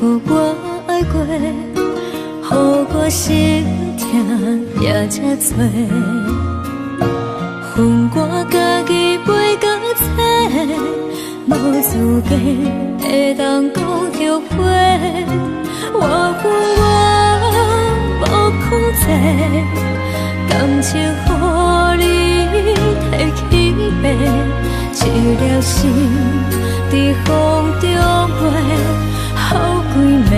予我爱过，予我心痛也这多，恨我家己袂到切，无资格会当讲后悔。我无控制，感情予你提起飞，一粒心在风中飞。好几年，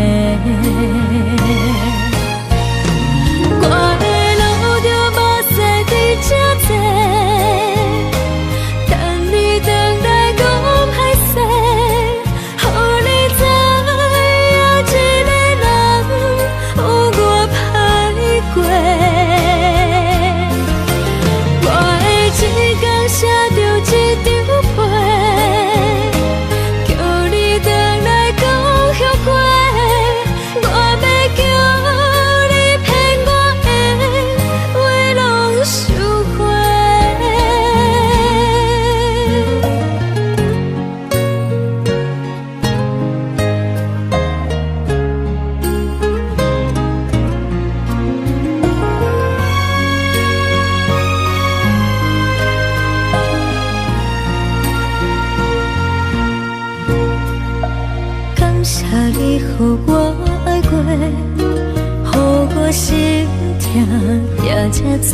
我爱过，予我心痛也这多。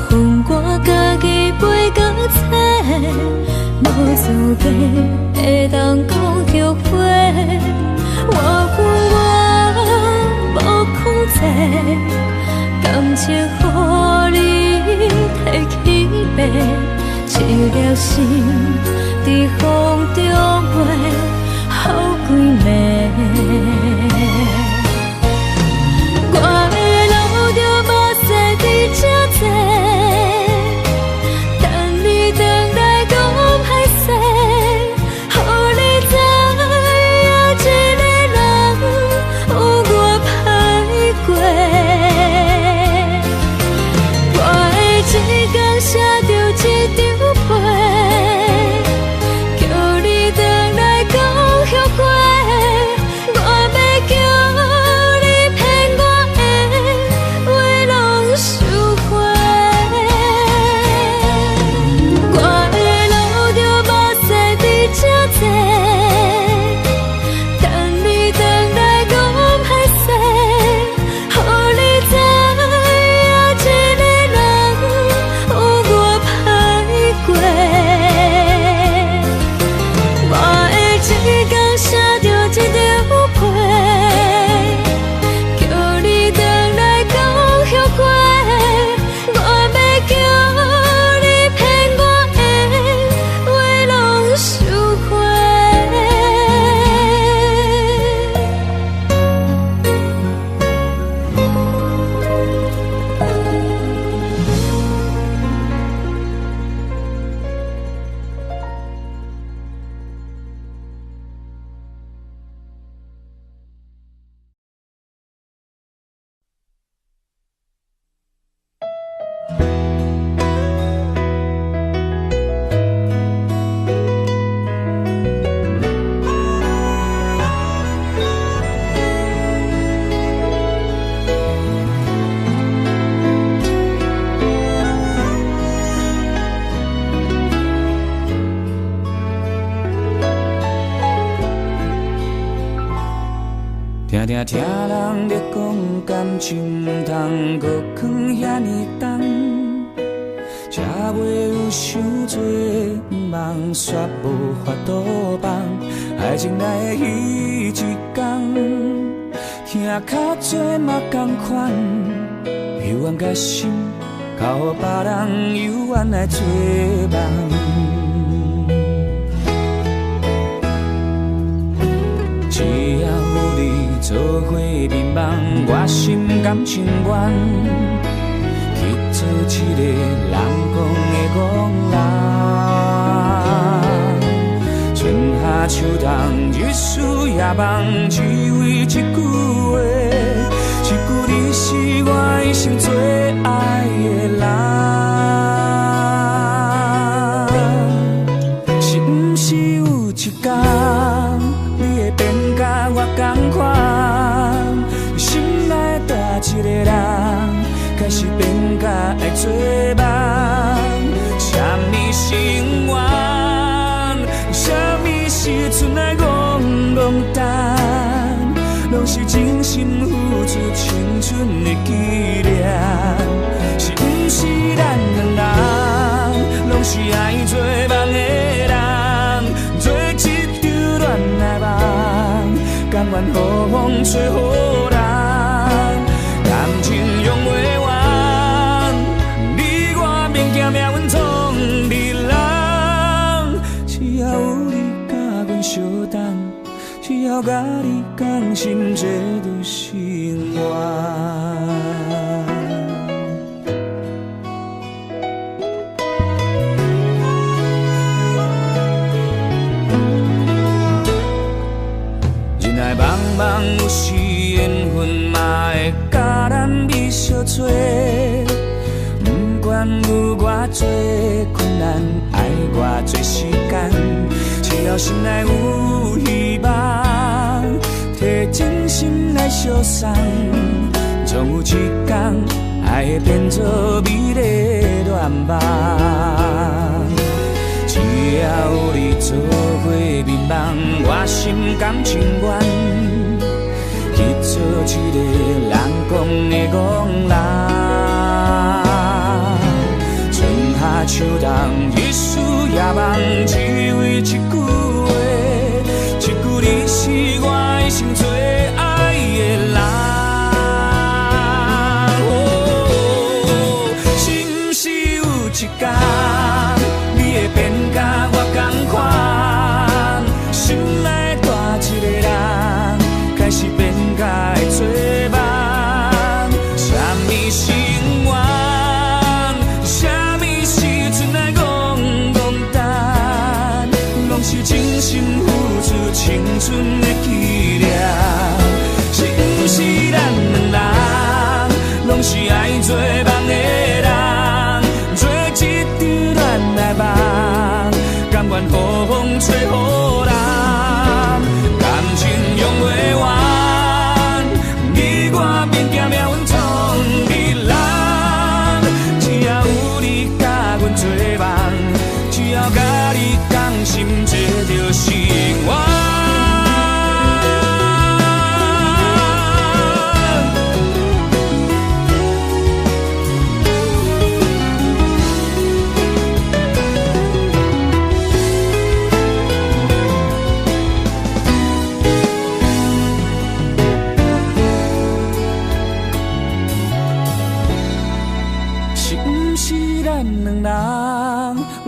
恨我家己袂到切，无资格会当讲后悔。我恨我无控制，感情予你摕去卖，一粒心在风中飞，好几暝。我的路着目屎在这多，等你回来讲歹势，予你知影一个人有我歹过。我的一天写着一张被，叫你回来讲后悔。我要叫你骗我的话拢收回。我的路着目屎在这多，等你回来讲歹势，予你知影一个人有我歹过。我的一天写着一张被，叫你回来讲后悔。我要叫你骗我的话拢收回。听听听人咧讲感情，毋通搁藏遐尼重，才袂有伤多，毋茫煞无法度放。爱情来的彼一天，听较多嘛同款，幽怨甲心，交予别人幽怨来做梦。只要有你做伙眠梦，我心甘情愿去做一个人讲的戆人。春夏秋冬，日思夜梦，只为一句话，一句你是我一生最爱的人。是毋是有一天？我同款，心内大一个人，开始变甲爱做梦。什么是永远？什么是存来戆戆等？拢是真心付出青春的纪念。是毋是咱两人，拢是爱做梦的人，做一场恋爱梦。甘愿予风吹予人，感情用袂完，你我免惊命运创日人。只要有你甲阮相等，只要甲你讲心，这就是我。梦有时缘分嘛会甲咱美相做，不管有偌多困难，爱偌多时间，只要心内有希望，摕真心来相送，总有一天爱会变作美丽的愿望。也有你做伙眠梦，我心甘情愿去做一个人讲的戆人。春夏秋冬，日思夜梦，只为一句话，一句你是我一生最爱的人。哦，是不是有一天，你会变甲我同款？心内大一个人，开始变甲会做梦。什么是永远？什么时阵来讲淡？拢是真心付出青春的纪念。是不是咱两人，拢是爱做梦的人？做一场恋来梦，甘愿雨风吹雨淋，感情用袂完，你我免惊命运创日人。只要有你甲阮做梦，只要甲你同心，这就是我。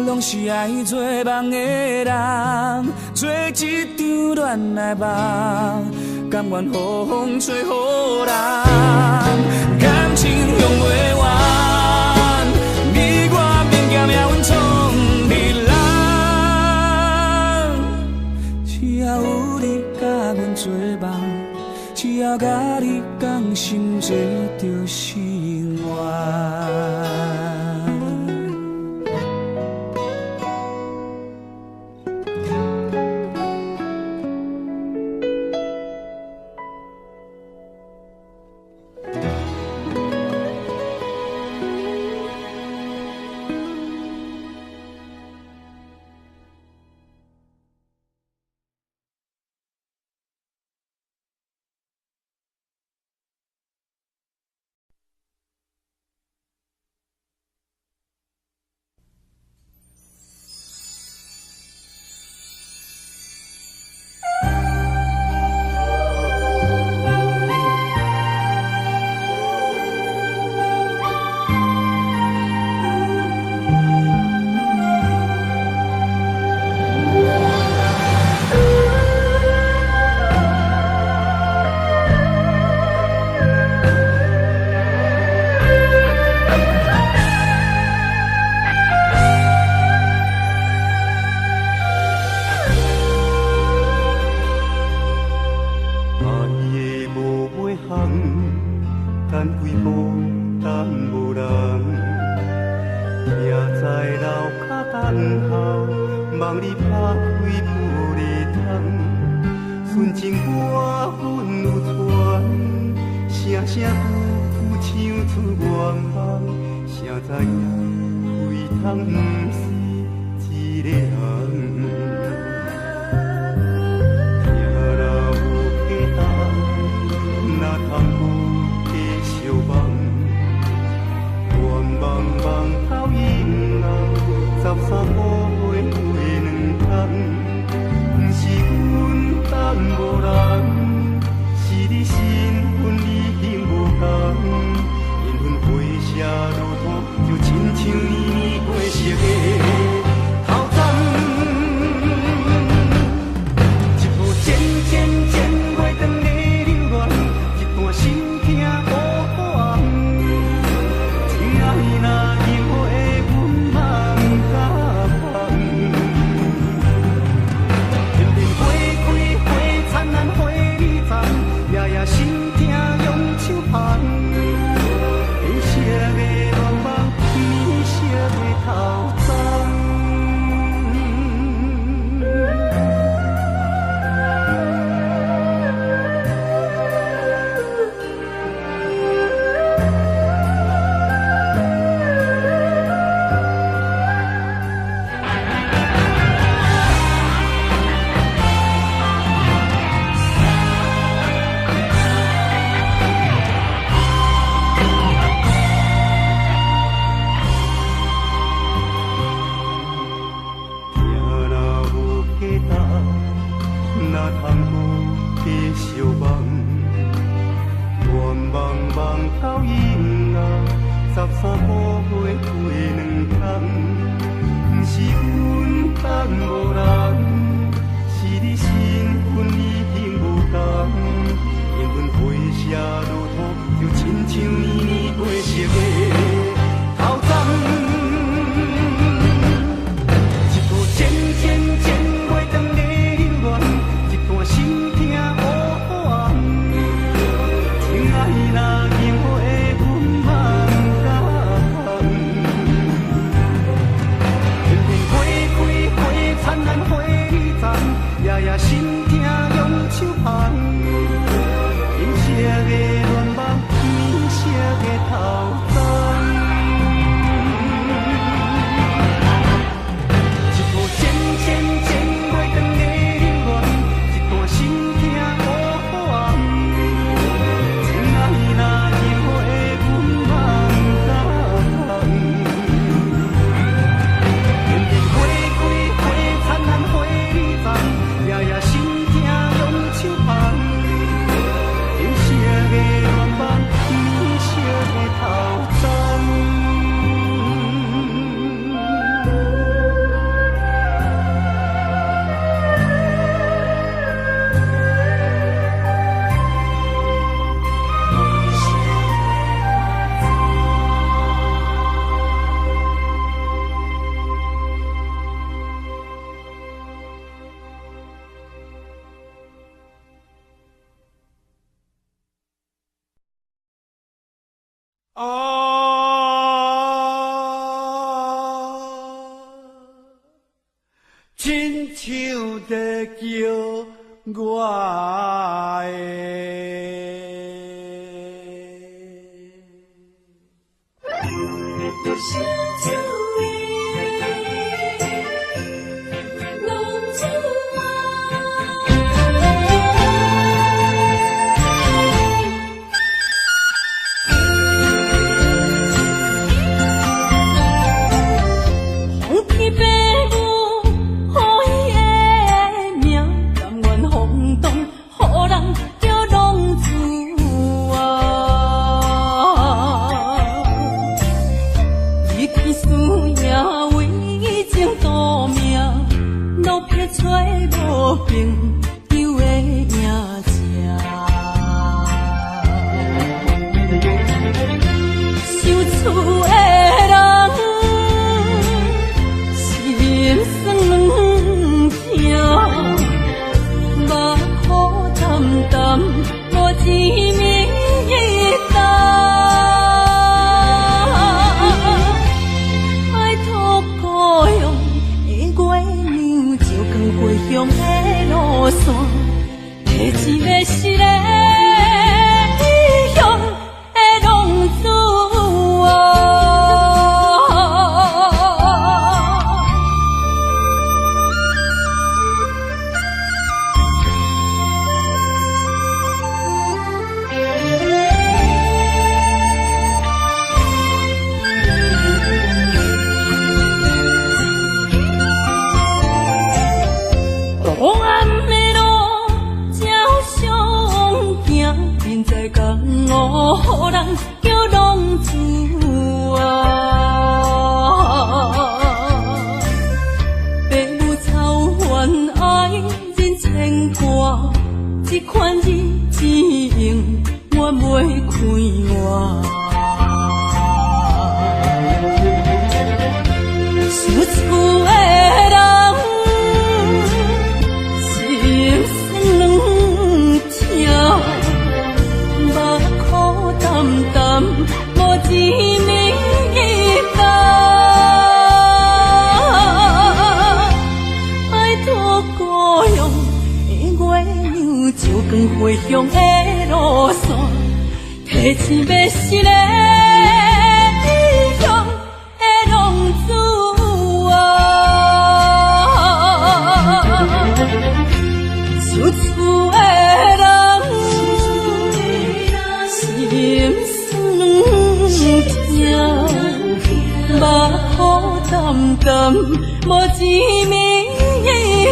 拢是爱做梦的人，做一场恋来梦，甘愿雨风吹雨淋，感情用袂完，你我免惊命运创日人。只要有你甲阮做梦，只要甲你同心，这就是我。花开花灿烂花。的相望，愿茫茫到永啊，13个月过2天，不是阮等无人，是你身份已经无同，缘分回写如土，就亲像年年过熟的头鬃。心痛用手捧，银色的愿望，棉色的头鬃。一部渐渐渐过长的留恋，一段心痛无完。情爱若任何的阮茫然，偏偏花开花灿烂花里藏。心痛用手捧，银色的愿望，棉色的头鬃。亲像在叫我无一暝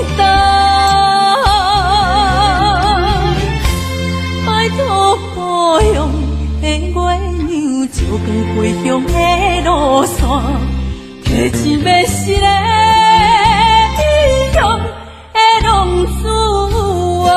的过归乡的路线，提前要失个异乡的浪子啊。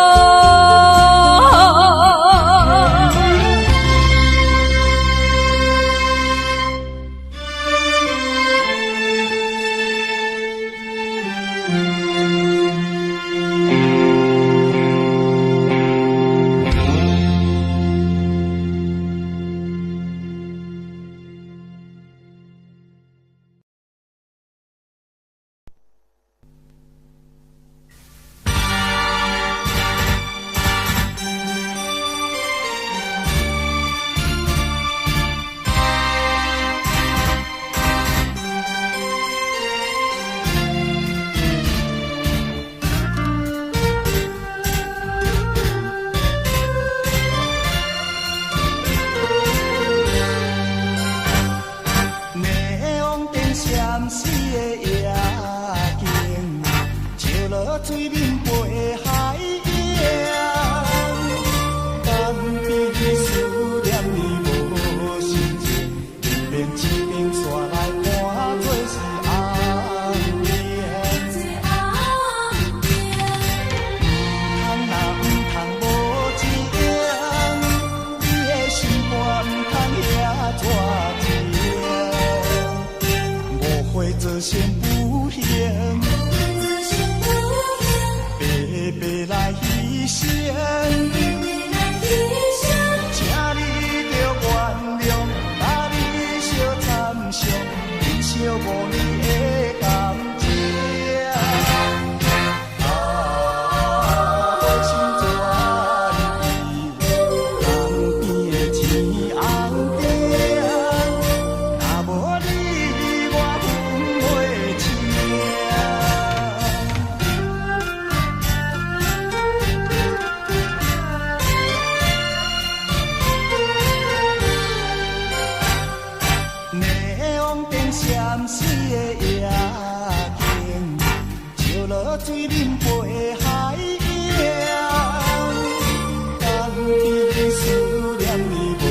水面陪海洋，当彼思念你无心情，一边一边煞来看做是红颜。通若唔通无情，你的心肝唔通遐绝情，误会做成不幸。白来牺牲，请你着原谅，把你小惨伤，忍受5年的感情。我心怎离？旁边的天红顶，若无你，我分袂清。闪死的夜景，照落水面陪海洋。当彼思念你无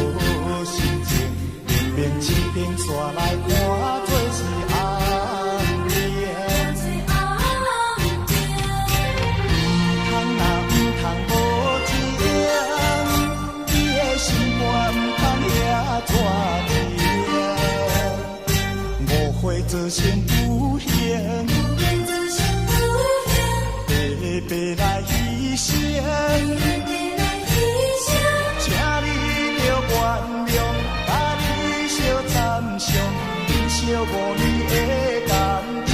心情，一边一边煞来看做是红颜。通若唔通无情，你的心肝唔通遐绝情。会造成不幸，白来牺牲，请你着原谅，把你小惨伤，忍受5年的感情。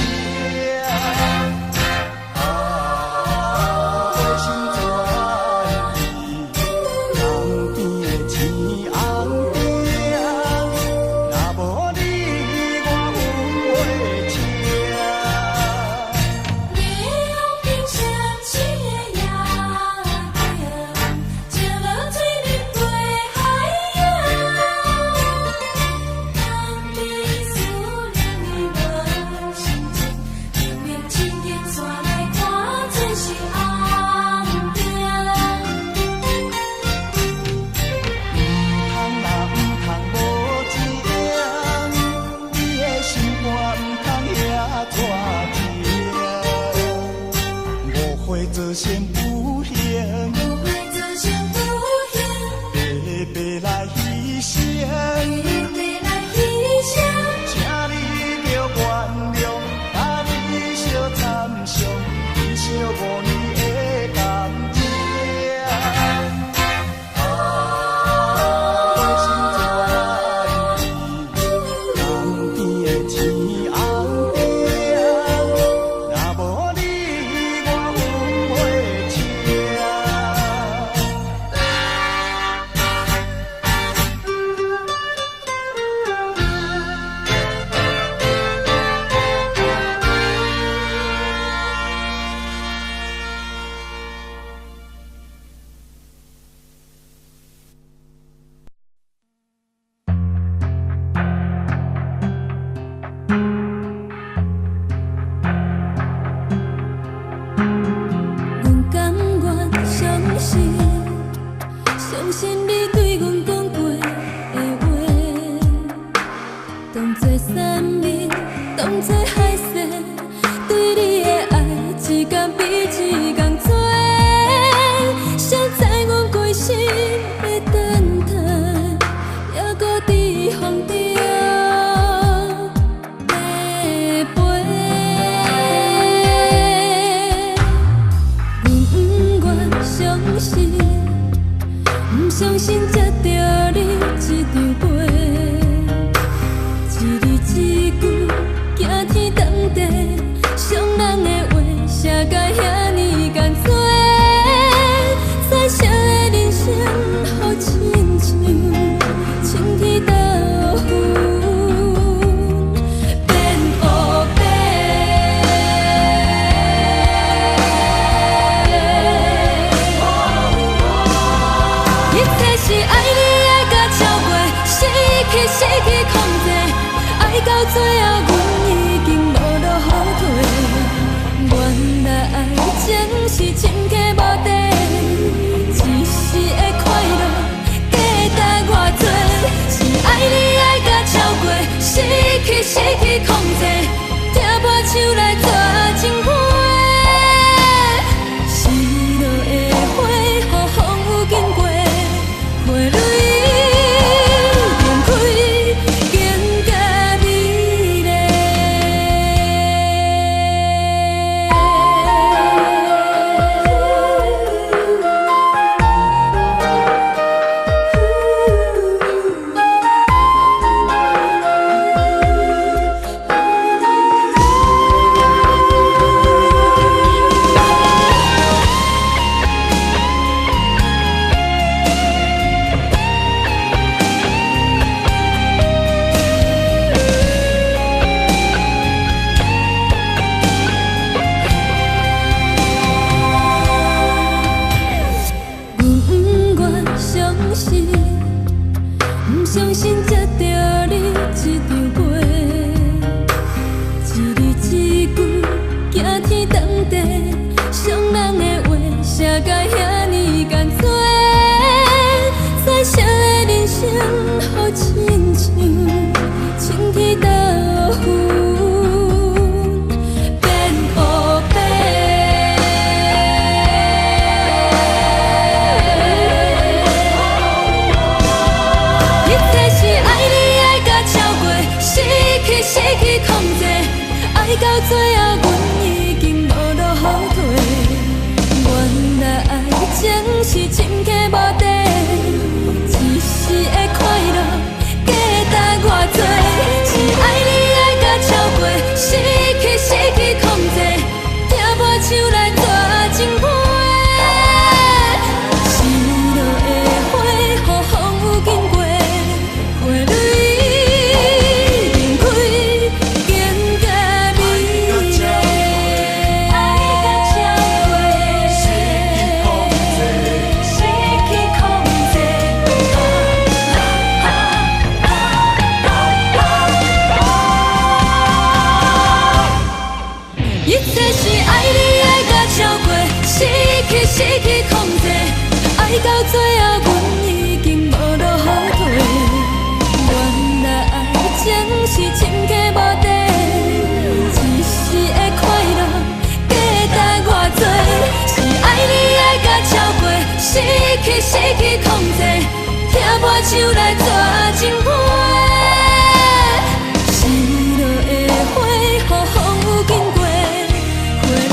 我心怎离？旁边的天红顶，若无你。造成不幸，白来牺牲，请你着原谅，把你小惨伤，忍受5年的感情。我心怎离？旁边的天红顶，若无你。相信你对阮讲过的话，相信才着你一场陪，一字一句惊天动地，伤人的话写甲遐尼艰辛，彩色的人生好亲像晴天豆腐。失去控制，爱到最后，阮已经无路后退。原来爱情是深刻无底，一时的快乐价值偌多。是爱你爱甲超过，失去控制，抓破手来抓情花。失落的花，予风雨经过，花蕊。相信才着你一场陪，一字一句惊天动地，伤人的话写甲遐尼艰辛，彩色的人生好亲像晴天豆腐。失去控制，爱到最后，阮已经无路后退。原来爱情是深刻无底，一时的快乐价值偌多。是爱你爱甲超过，失去控制，抓破手来抓情花。失落的花，予风雨经过，花蕊。失去控制，爱到最后，阮已经无路后退。原来爱情是深刻无底，一时的快乐价值偌多。是爱你爱甲超过，失去控制，抓破手来抓情花。失落的花，予风雨经过，花蕊。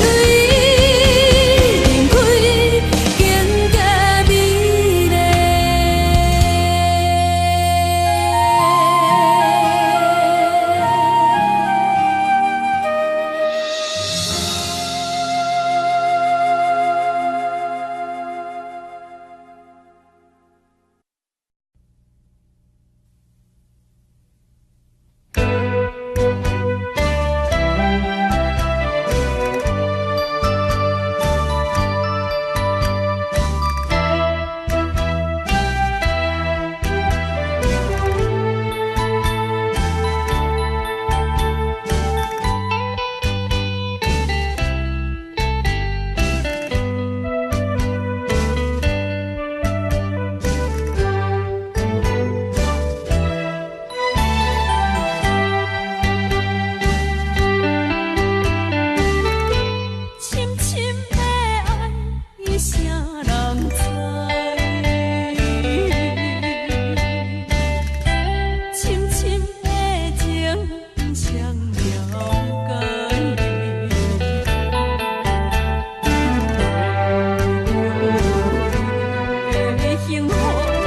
幸福。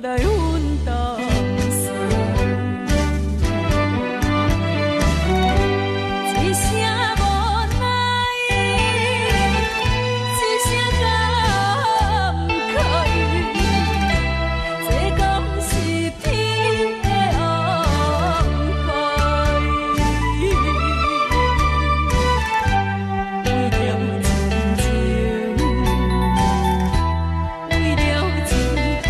来阮同岁。一声无奈，一声感慨，这敢是天的安排？为了亲情，为了情爱，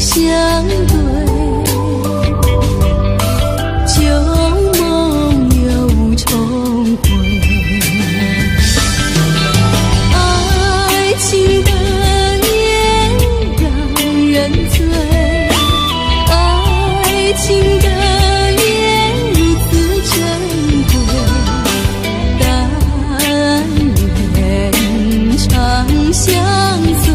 相对，旧梦又重回。爱情的烟让人醉，爱情的烟如此珍贵，但愿长相随。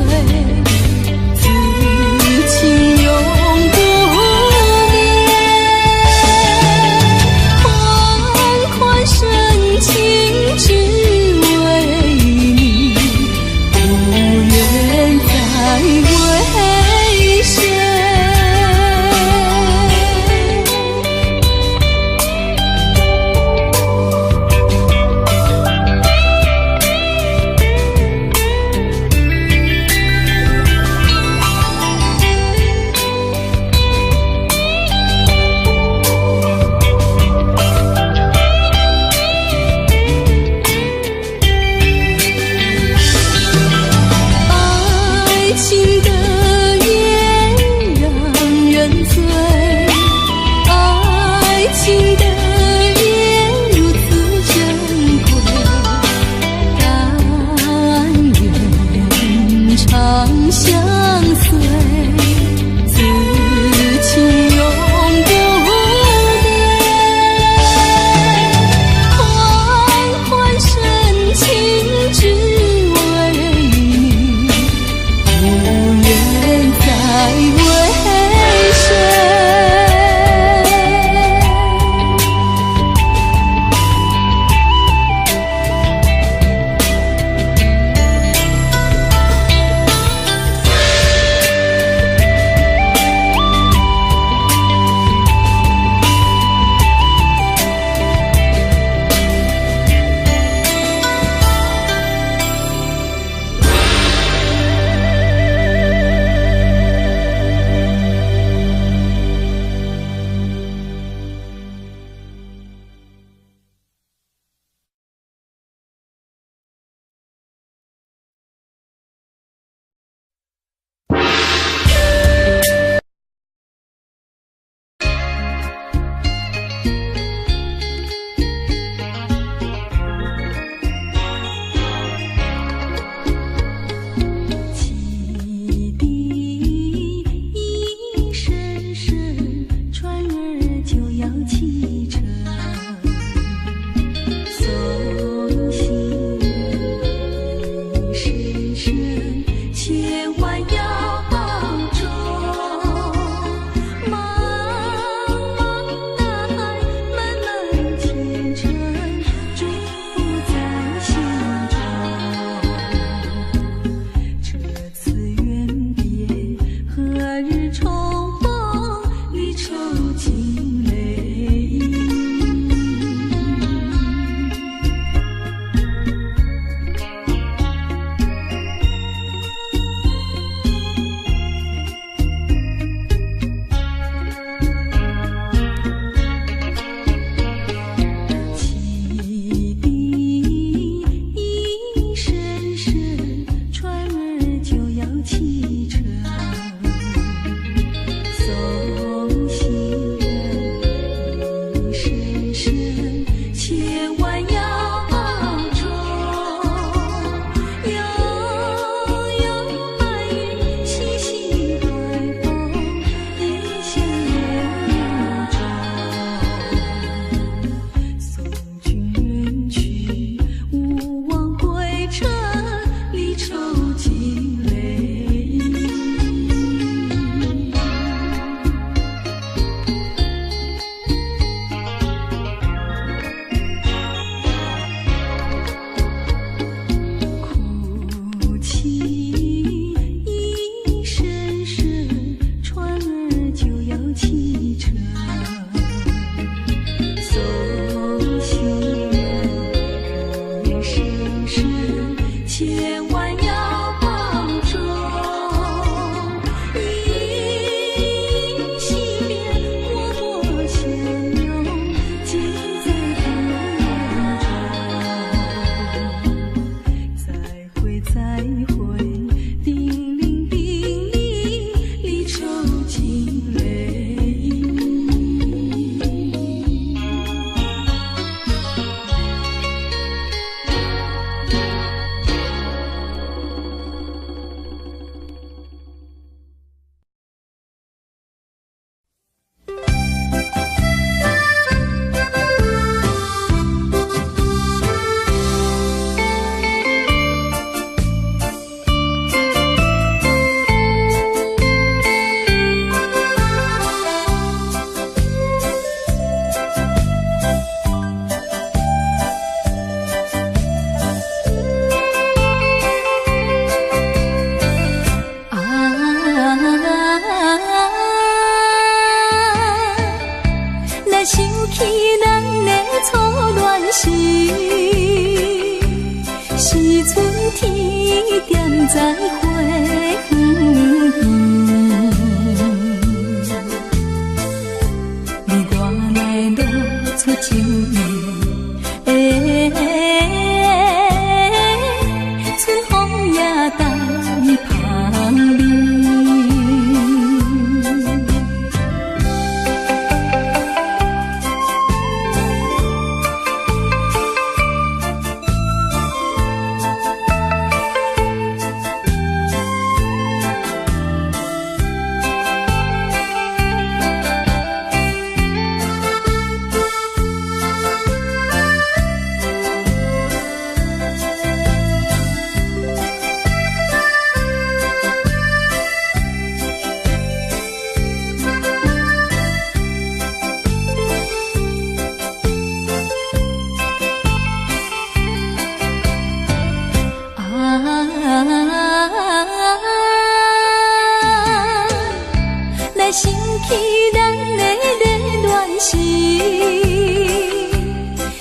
想起咱的热恋时，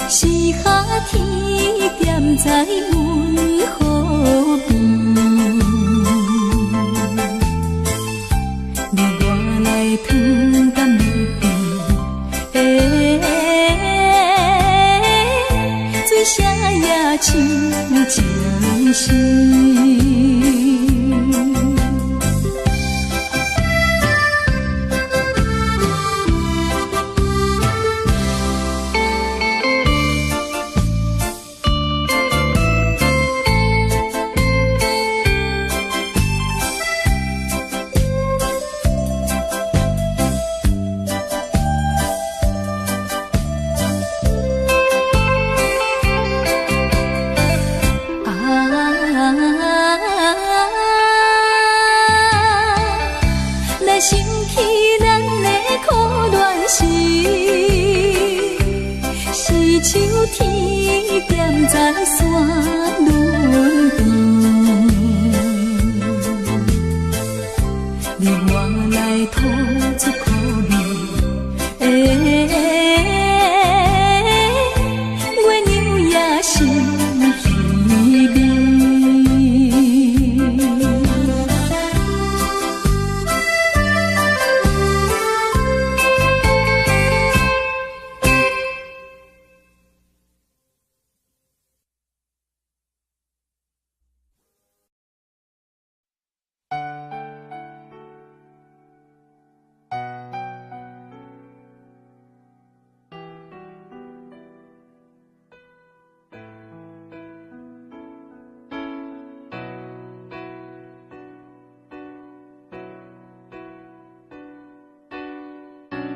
是夏天踮在阮河边，你我来糖甘蜜甜，水声也像情诗。想起咱的苦恋时，是秋天踮在山峦边，你我来吐出苦味，月娘也是稀微。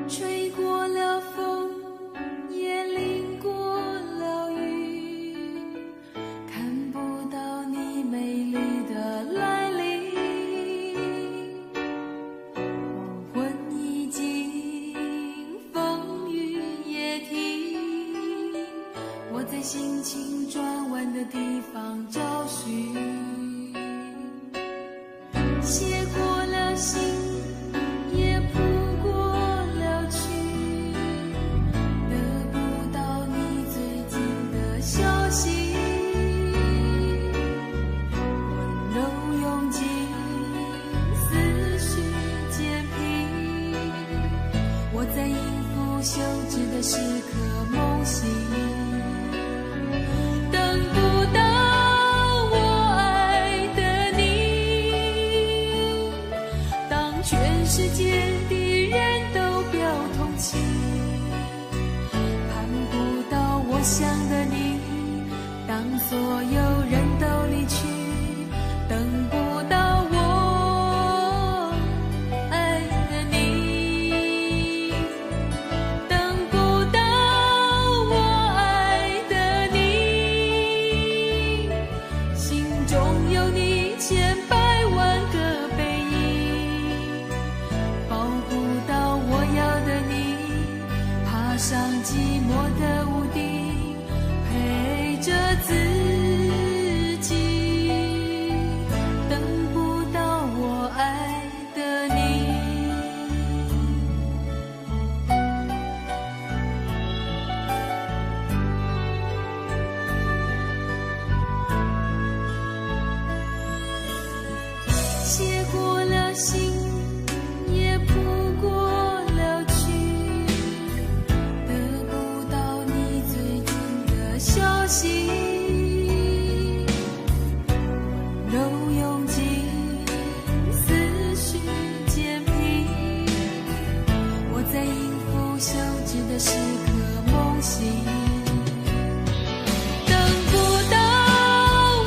吹过了风，也淋过了雨，看不到你美丽的来临。黄昏已经，风雨也停，我在心情转弯的地方找寻，写过了信，也谱过了曲，得不到你最近的消息。温柔涌进思绪渐平，我在应付休止的时刻梦醒，等不到我爱的你，当全世界的人都表同情，盼不到我想的你，当所有人都离去，等不到我爱的你，等不到我爱的你，心中有你千百万个背影，抱不到我要的你，爬上寂寞的屋顶，陪着自己，等不到我爱的你。写过了信，也谱过了曲，得不到你最近的消息。温柔涌进思绪渐平，我在应付休止的时刻梦醒，等不到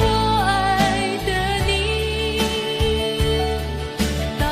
我爱的你，当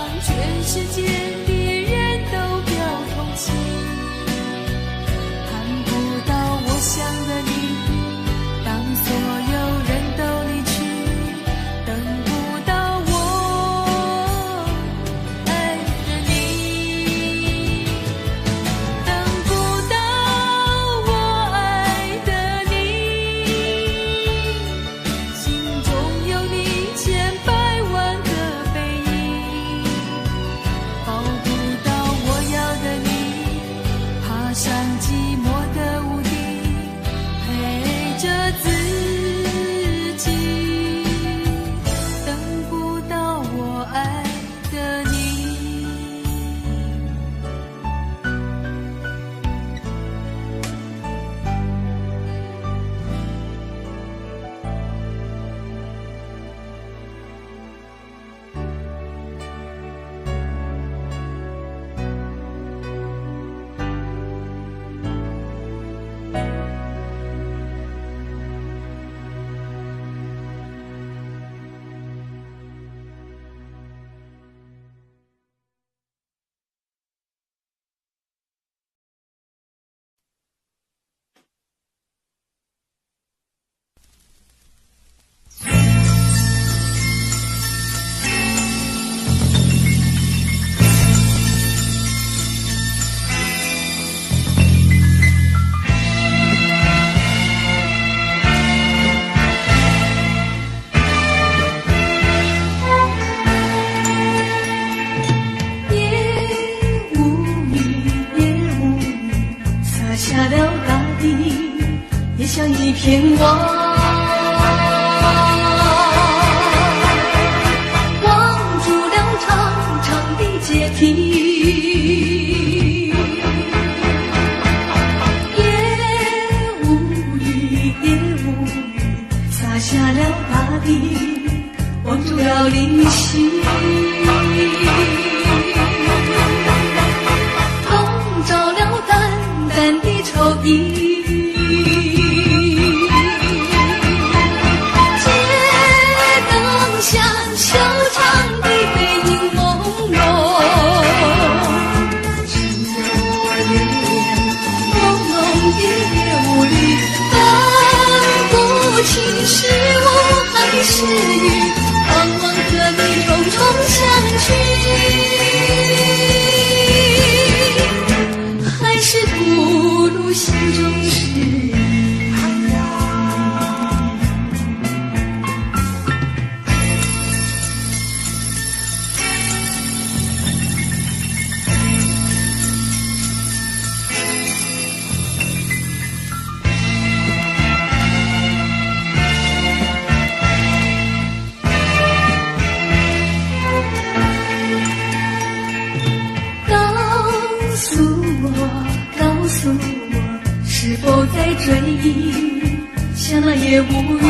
片瓦，望住了长长的阶梯，也无语，也无语，洒下了大地，望住了灵犀。笼罩了淡淡的愁意。是雨，盼望和你重重相聚，还是吐露心中事。是否在追忆，想了也无语。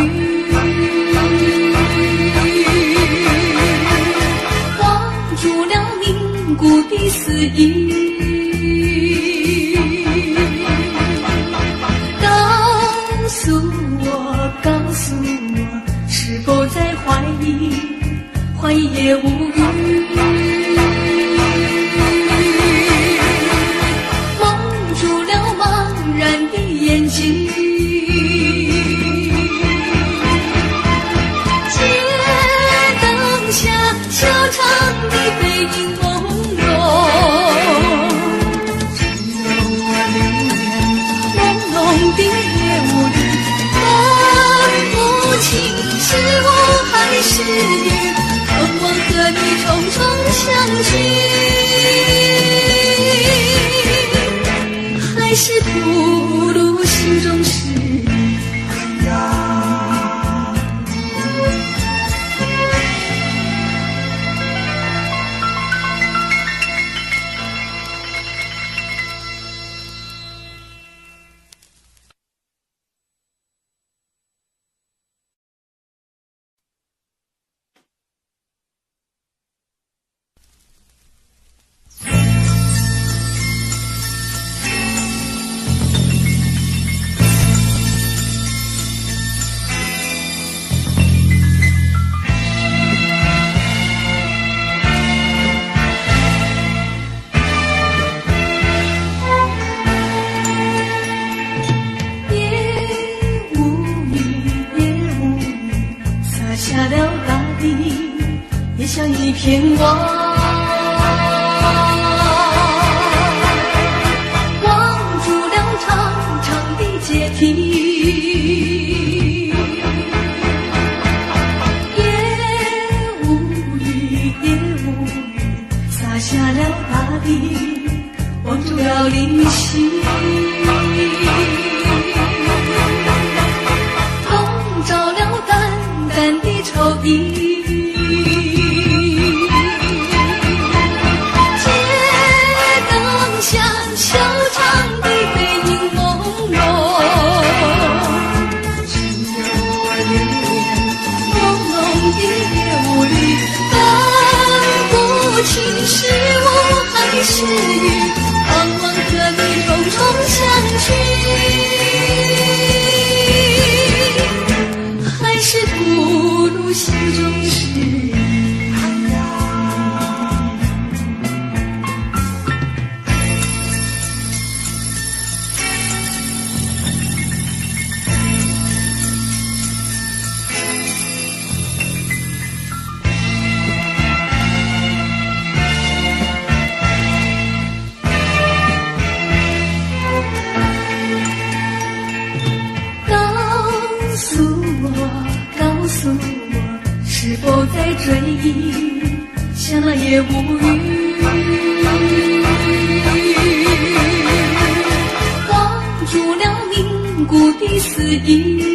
望住了凝固的思忆，告诉我，是否在怀疑？怀疑也无语。眼睛，街灯下小长的背影朦胧，只有我流连朦胧的夜雾里，分不清是雾还是雨，盼望和你重重相聚，还是吐露心中事。像一片瓦，望住了长长的阶梯，也无语，洒下了大地，望住了灵犀，笼罩了淡淡的愁意。是雨，盼望和你重重相聚，还是吐露心中事。告诉我，是否在追忆？想了也无语。望住了凝固的思意。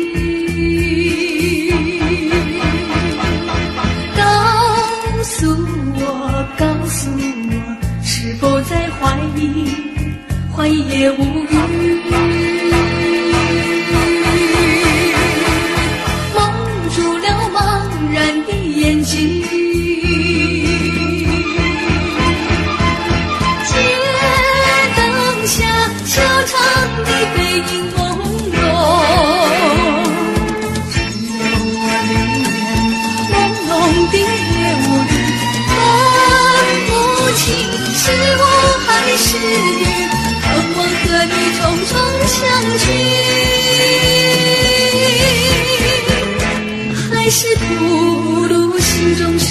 告诉我，是否在怀疑？怀疑也无语。蒙住了茫然的眼睛，街灯下修长的背影朦胧，只有我流连朦胧的夜雾里。是我还是你，盼望和你重重相聚，还是吐露心中事。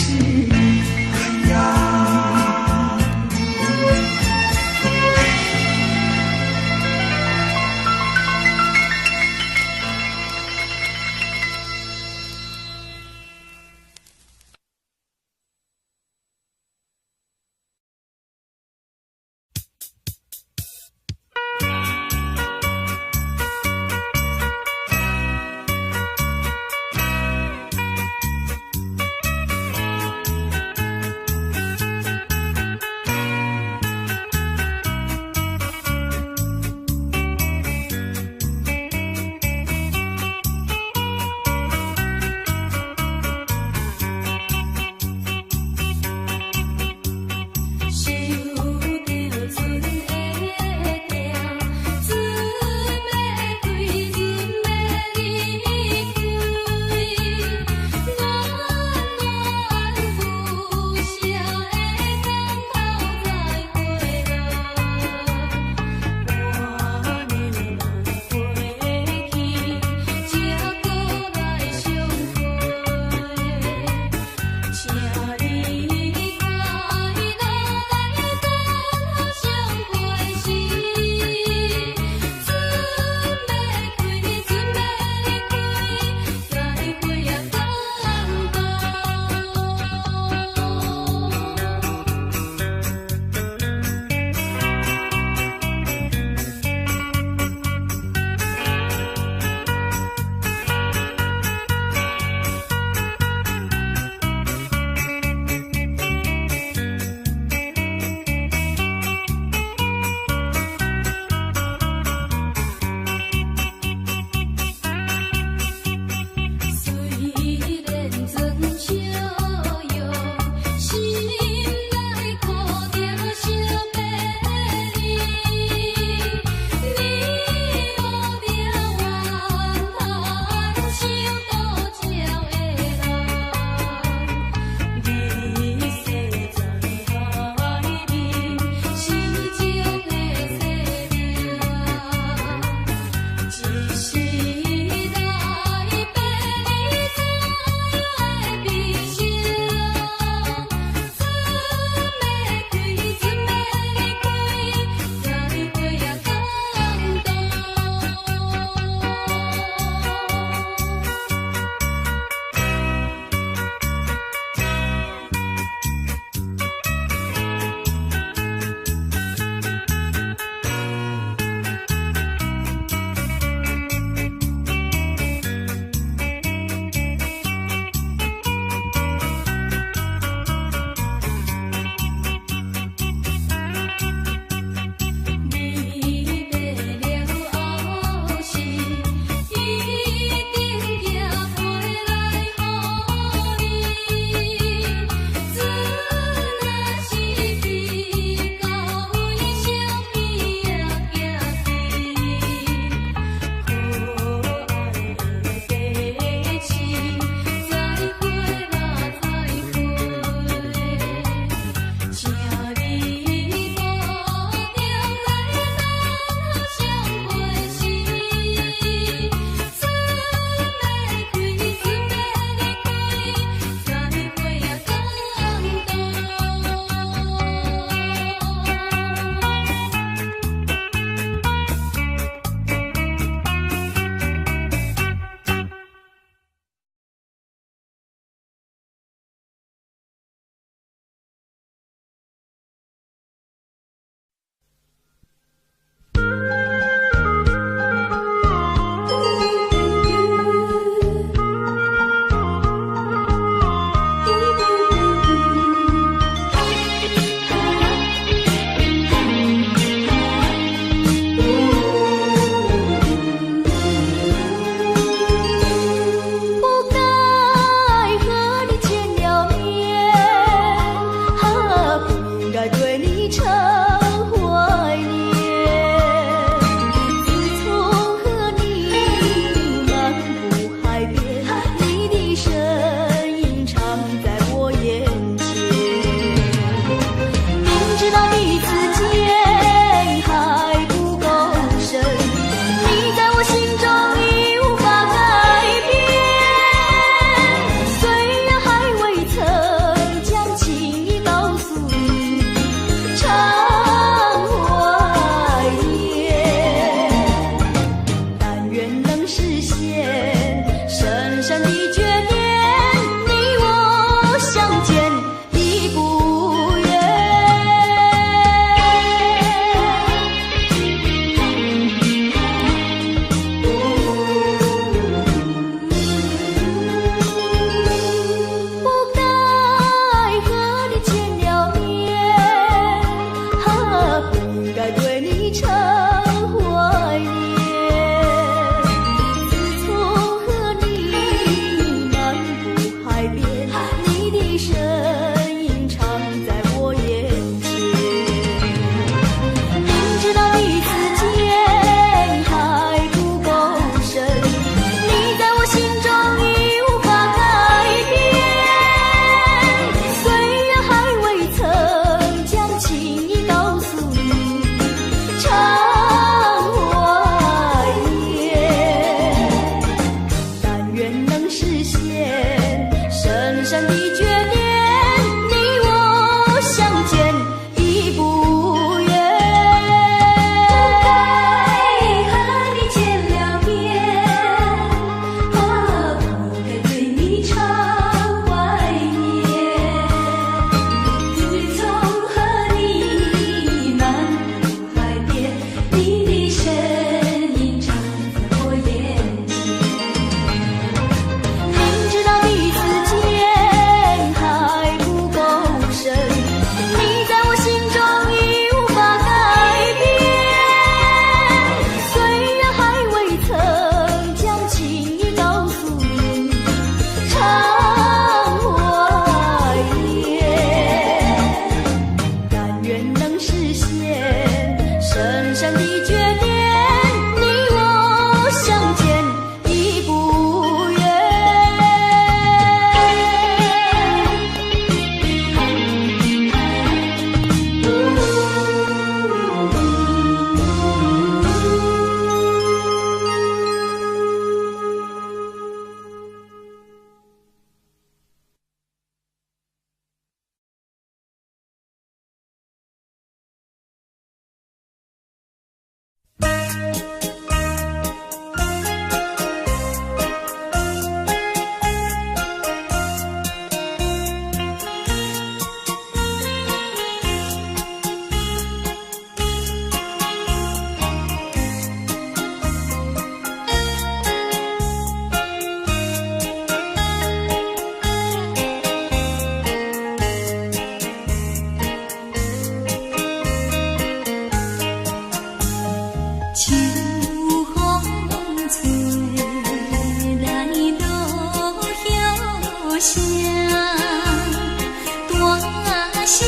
是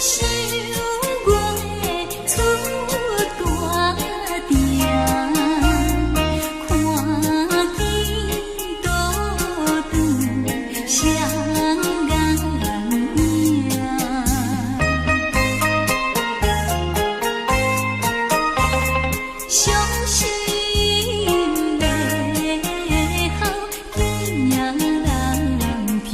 想我的出大店，看见倒转双眼影。伤心的好，见人人疼。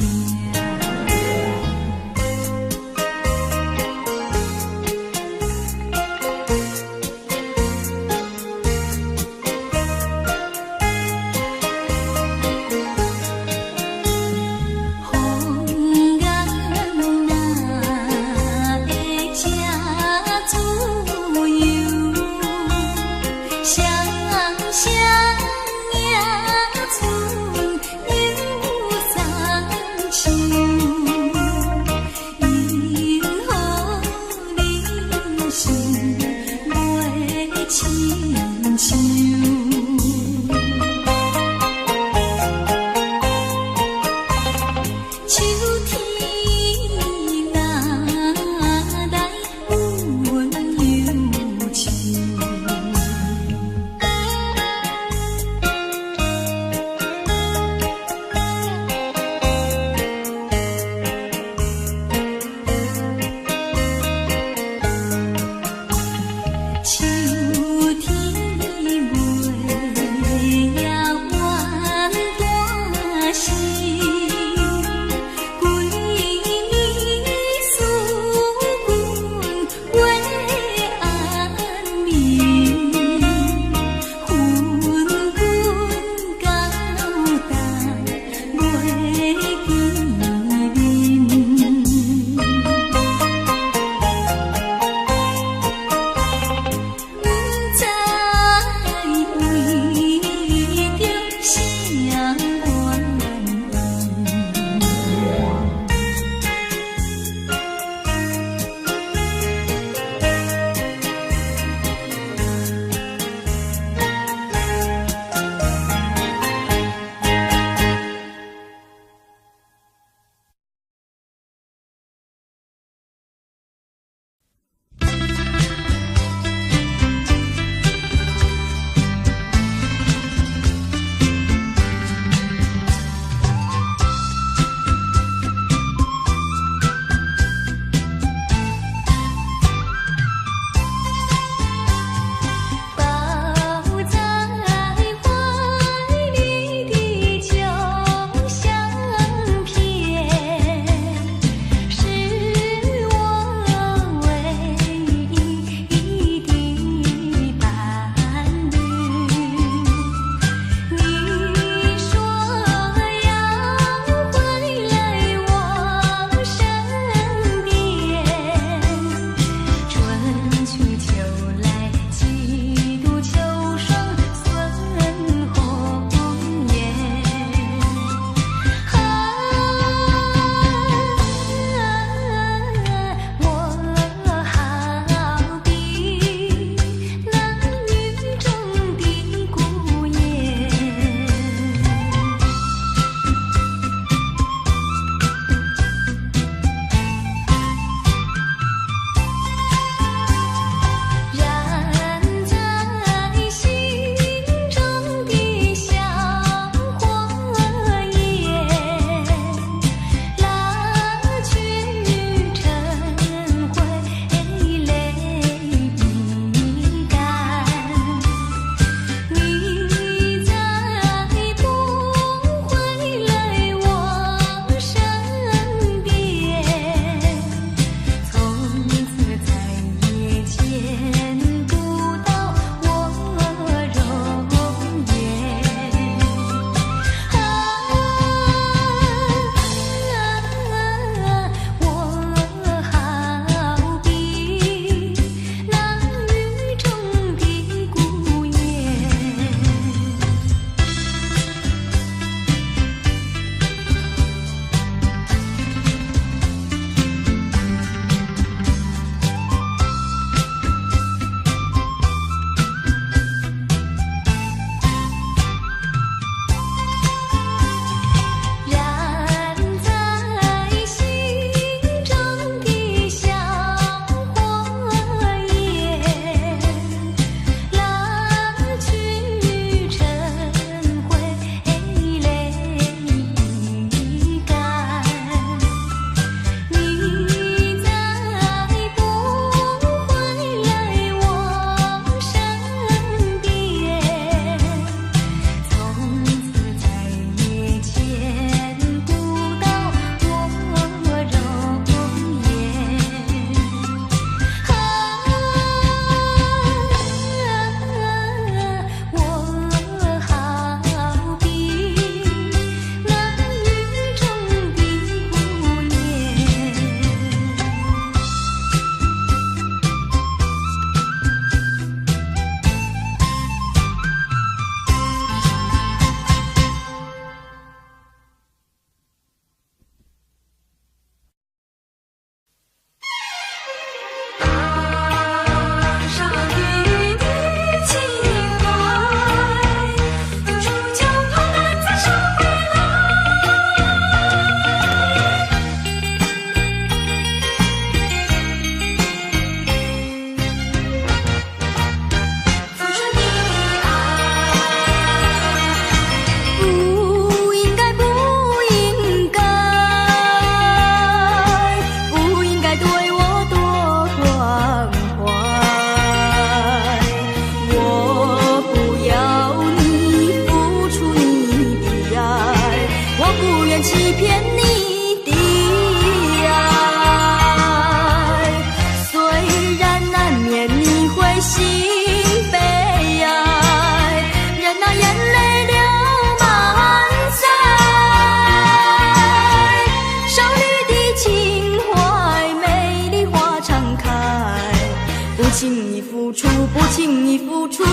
轻易付出，不轻易付出，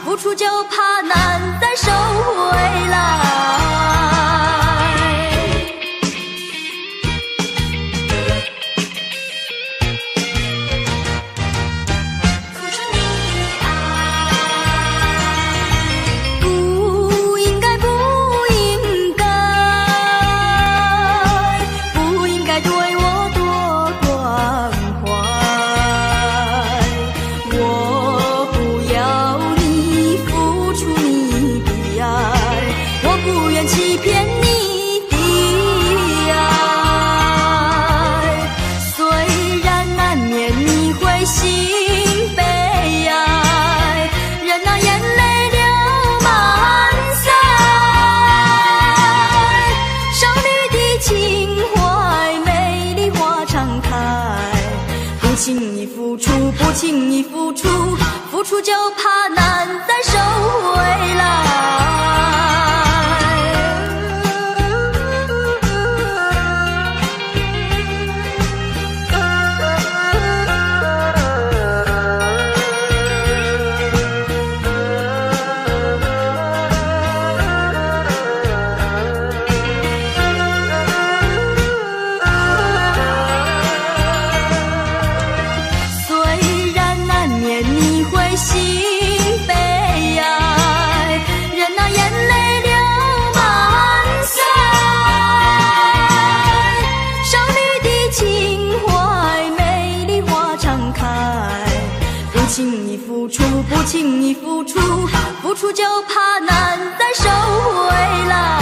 付出就怕难再收回来。不轻易付出，付出就怕难再收回来。不轻易付出，付出就怕难再收回来。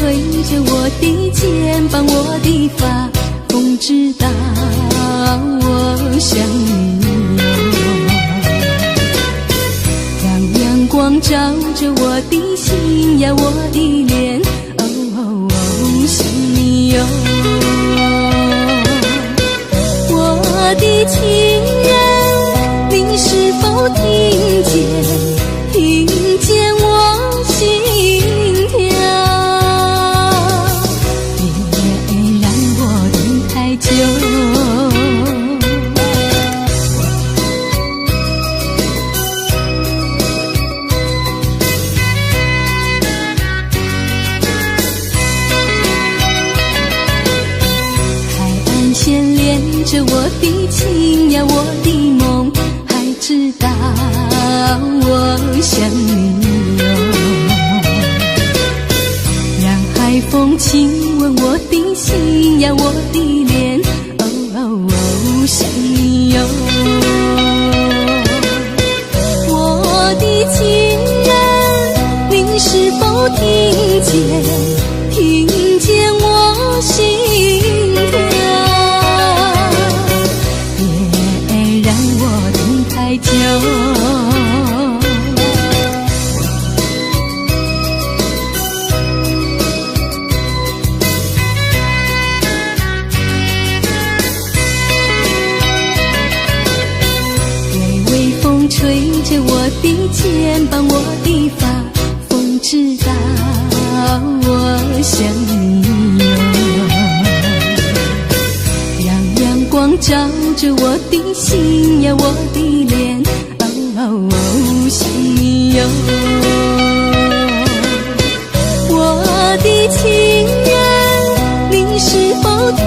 吹着我的肩膀，我的发，风知道我想你哟。让阳光照着我的心呀，我的脸，想你哟。我的情人，你是否听见我心跳？别让我等太久。海岸线连着我的情呀，我的梦，还知道我想你哟。让海风亲吻我的心呀，我的脸，想你哟。我的情人，你是否听见我心跳？别让我等太久。微风吹着我的肩膀，我的发，风知道我想你哟。让阳光照着我的心呀，我的脸，想你哟。我的情人，你是否听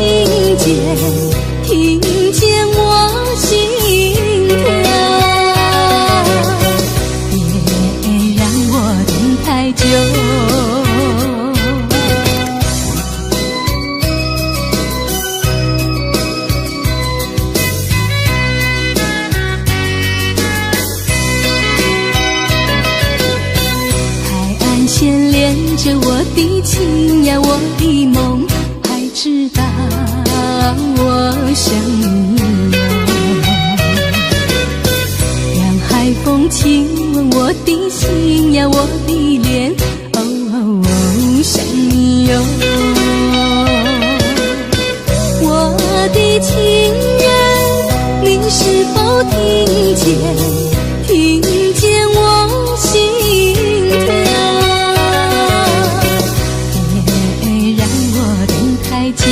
见我心跳？别让我等太久。线连着我的情呀，我的梦，还知道我想你哟。让海风亲吻我的心呀，我的脸，想你哟。我的情人，你是否听见我心跳？太久。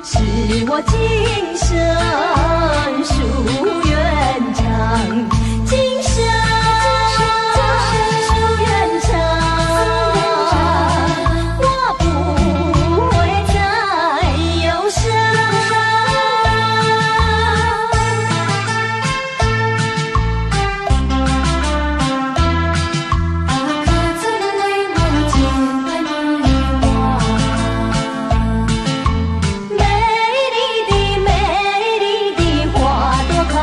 是我今生夙愿长，今生夙愿长，我不会再忧伤。美丽的花朵开。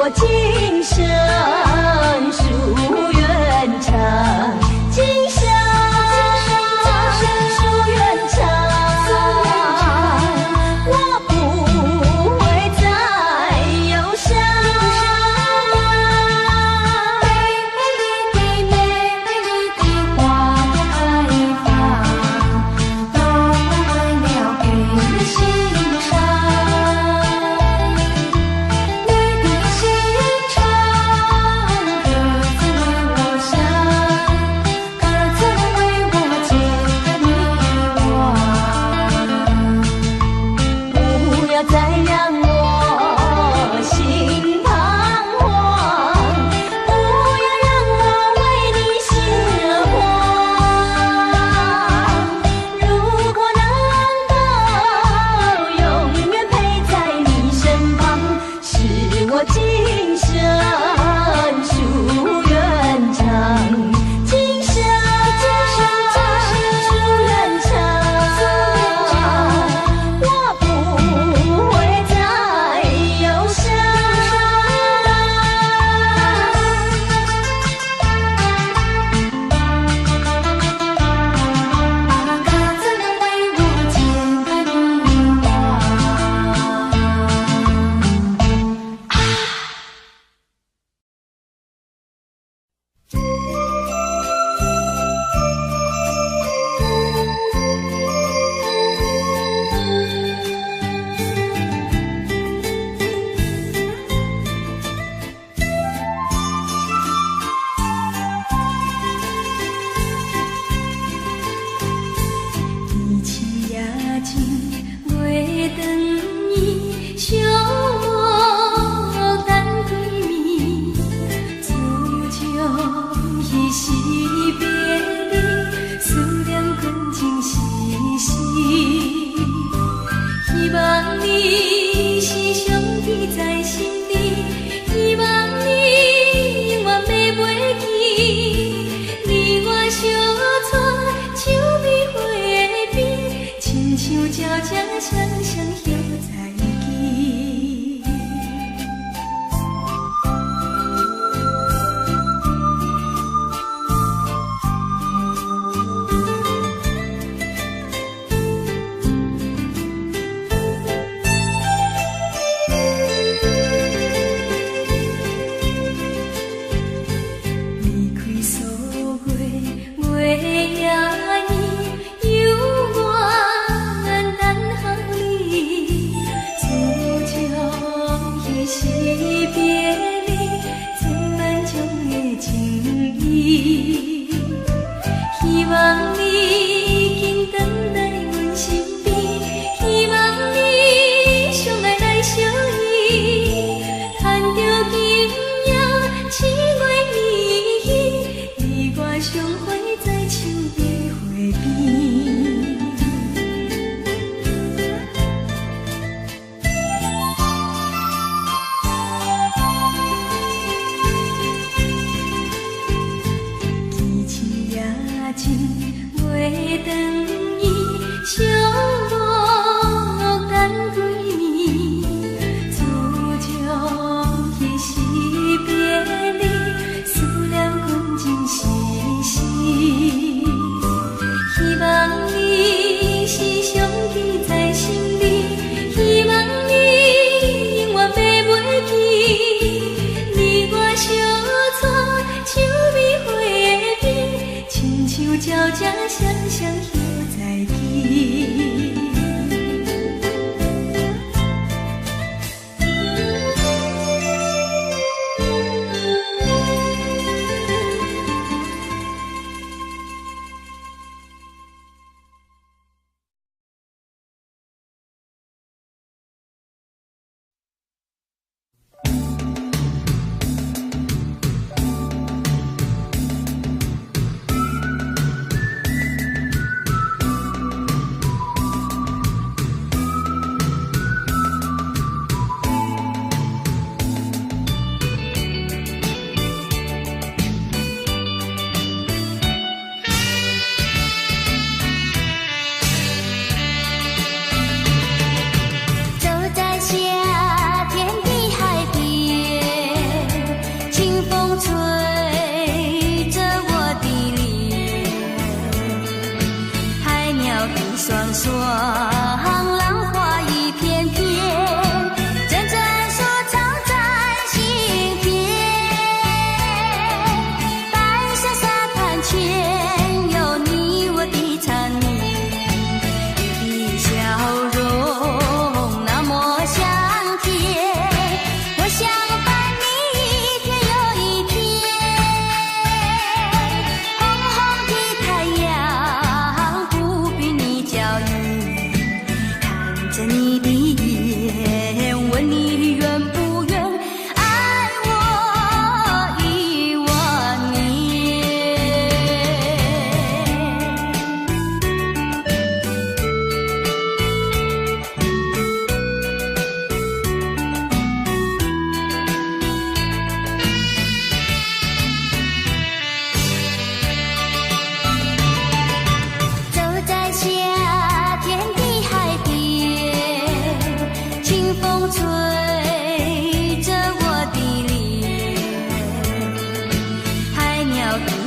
我今生夙愿长，今生夙愿长。我不会再忧伤。美丽的花朵开放，都为了给你欣赏。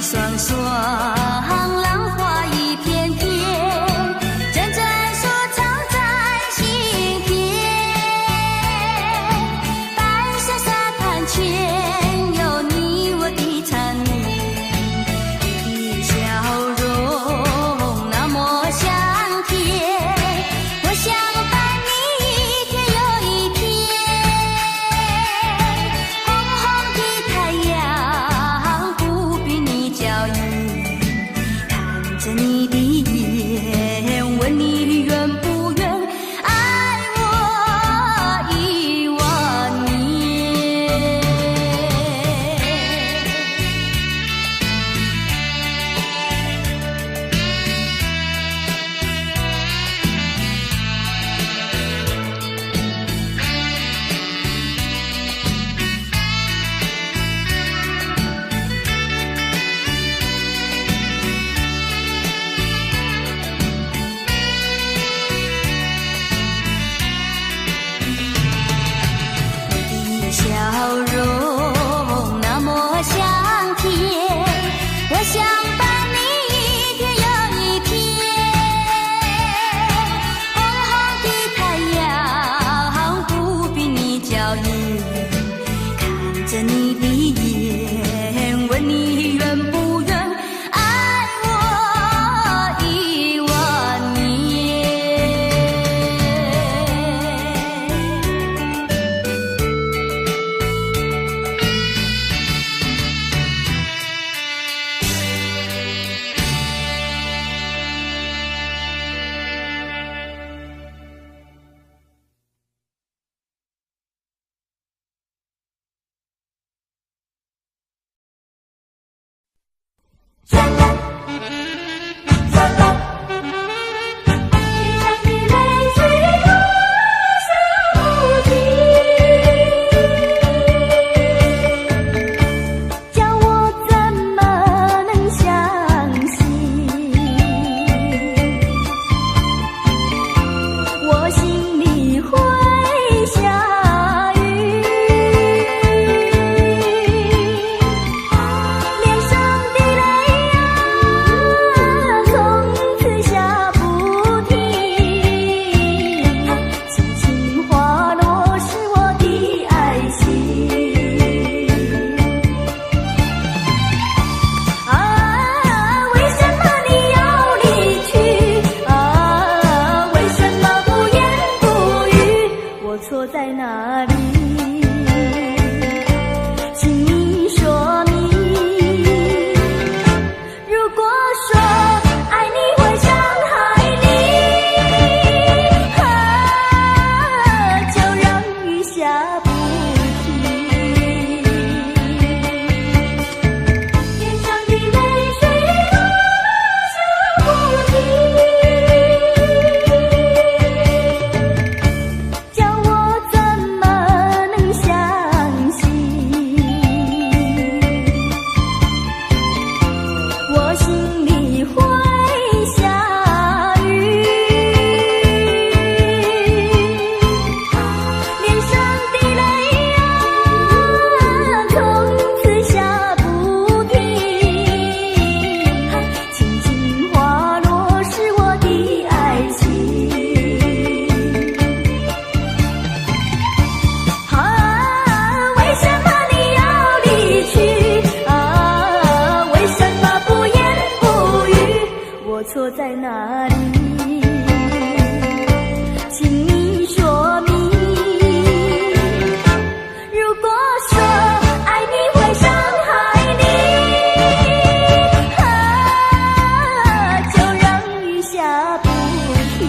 双双，浪花一片片，真正收藏在心田。白沙沙滩前有你我的缠绵，你的笑容那么香甜，我想伴你一天又一天。红红的太阳不比你娇艳，看着你的眼，问你愿不愿爱我10000年。你的笑容那么香甜，我想伴你一天又一天。红红的太阳不比你娇艳，看着你的眼，问你愿不愿爱我10000年。错在哪里？请你说明。如果说爱你会伤害你，就让雨下不停。天上的泪水落下不停。错在哪里？请你说明。如果说爱你会伤害你，就让雨下不停。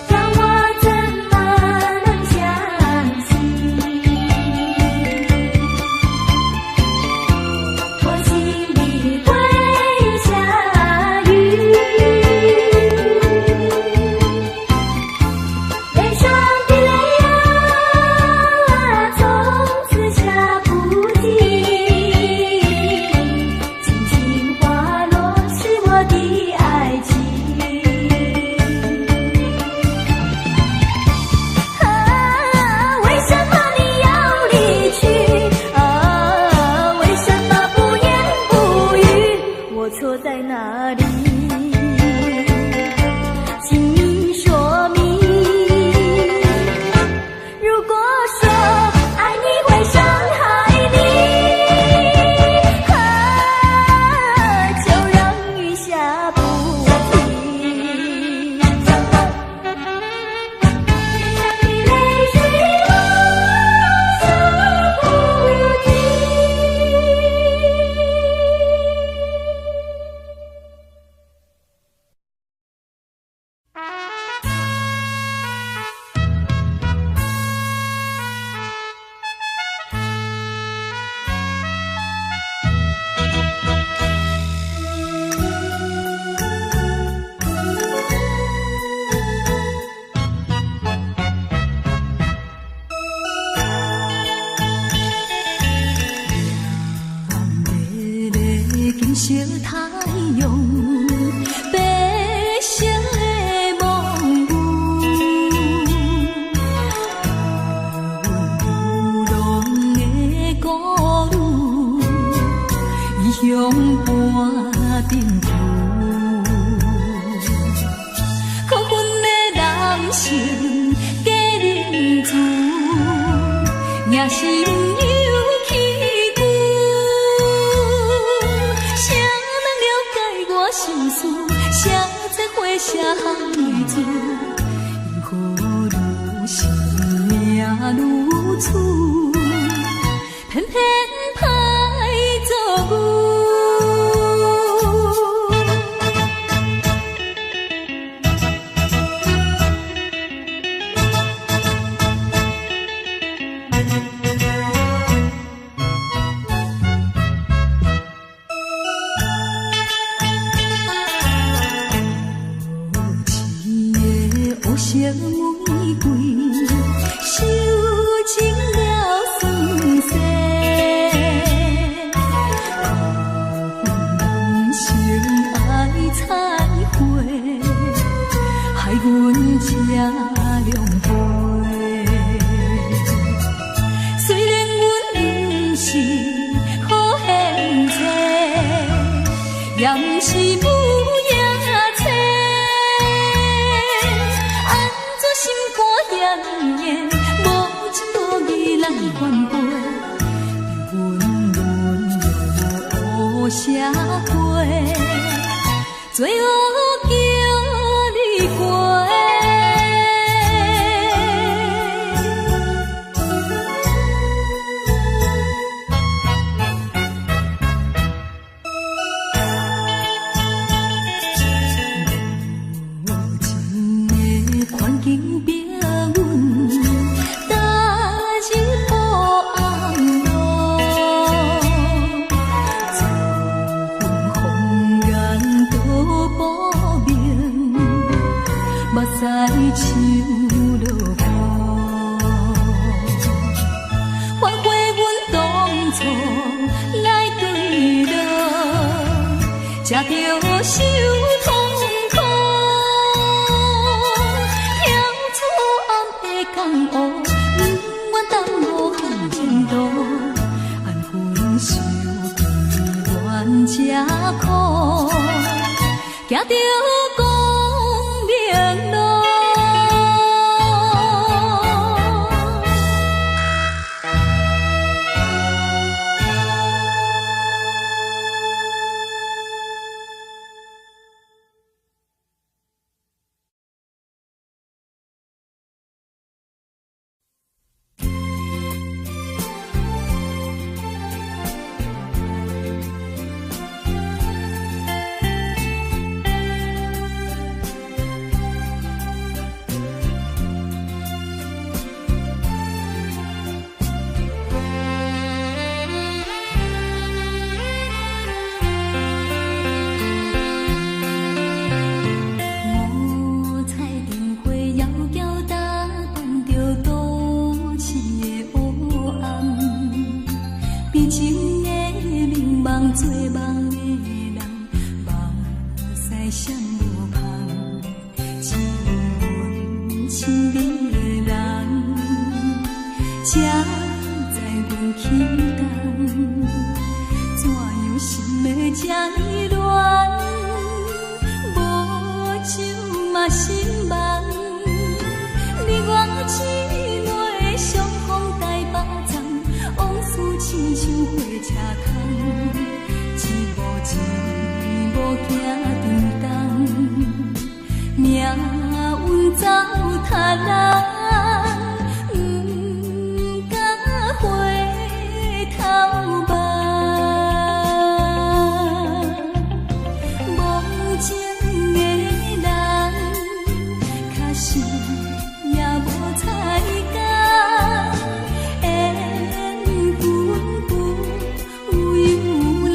让我怎么能相信？我心里会半顶住。可恨的人生假认字，也是不由起句。谁人了解我心事？谁在花舍含泪珠？因何愈是命愈处，偏偏歹做牛。无情的玫瑰，受尽了酸涩。人生爱彩花，害阮吃凉杯。虽然阮不是好现世，也不是不社会，最后叫你过。无情的环境逼阮，踏入黑暗路。目屎像落雨，反悔阮当初来对路，才着受痛苦。跳出暗的江湖，不愿耽误向前途。安分守己，怨这苦，行着明路。做梦的人，目屎闪无香，只有阮身边的人，才知阮起动，怎样心会这呢乱？无酒嘛心梦，你我姊妹相逢台北站，往事亲像火车空。一步行长东，命运走塔人，不敢回头望。无情的人，确实也无彩工，缘分不有人。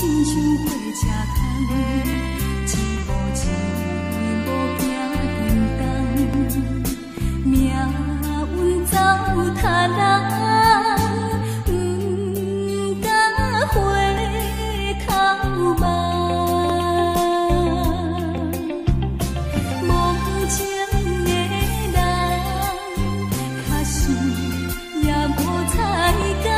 亲像火车窗，一步一步行颠颠，命运走塔人，不敢回头望。无情的人，假使也无彩工。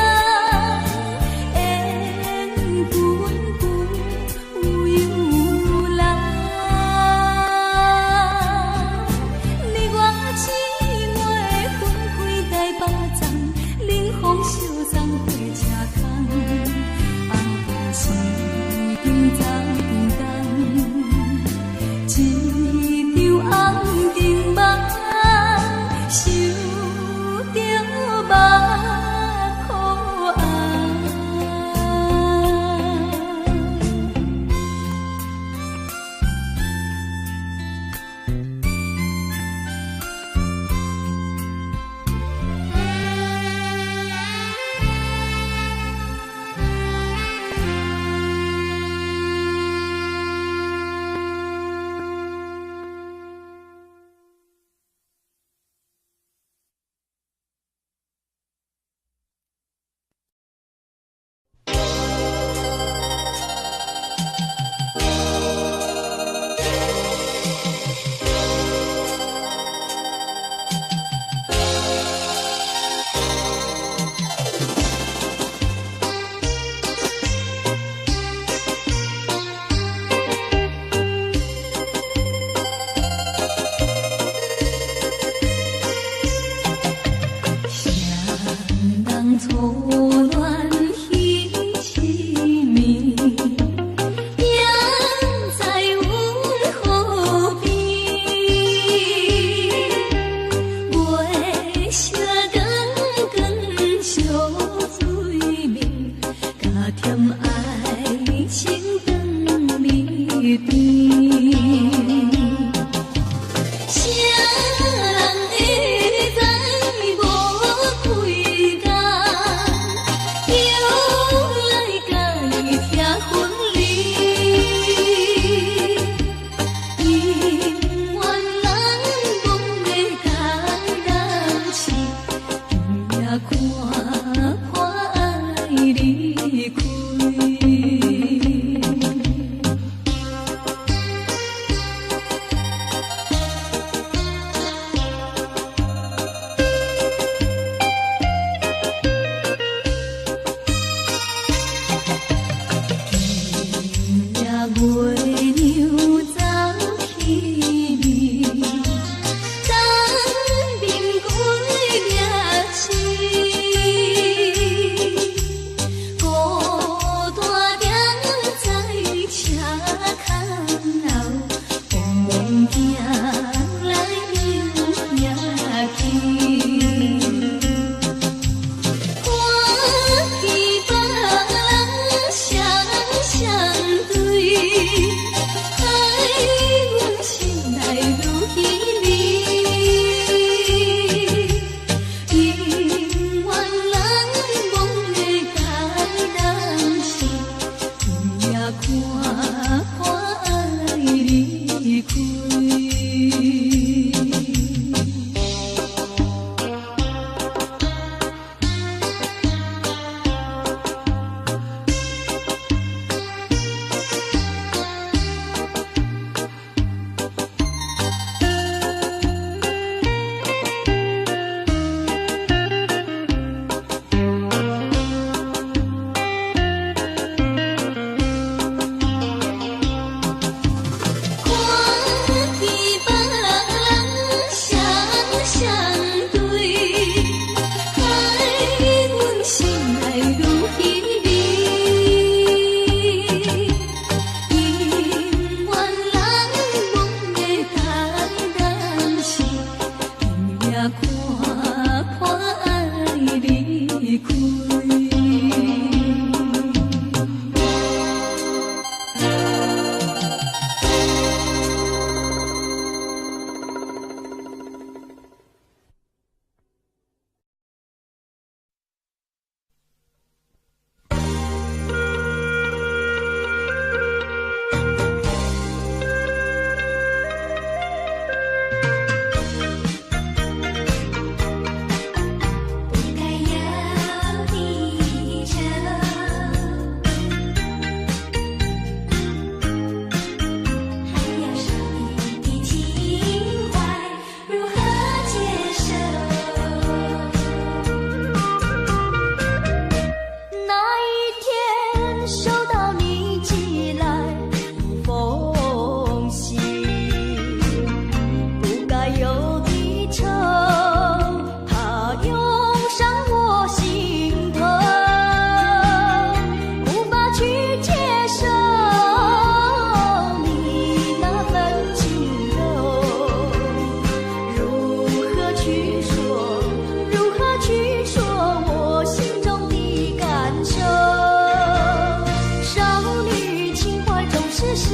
事实，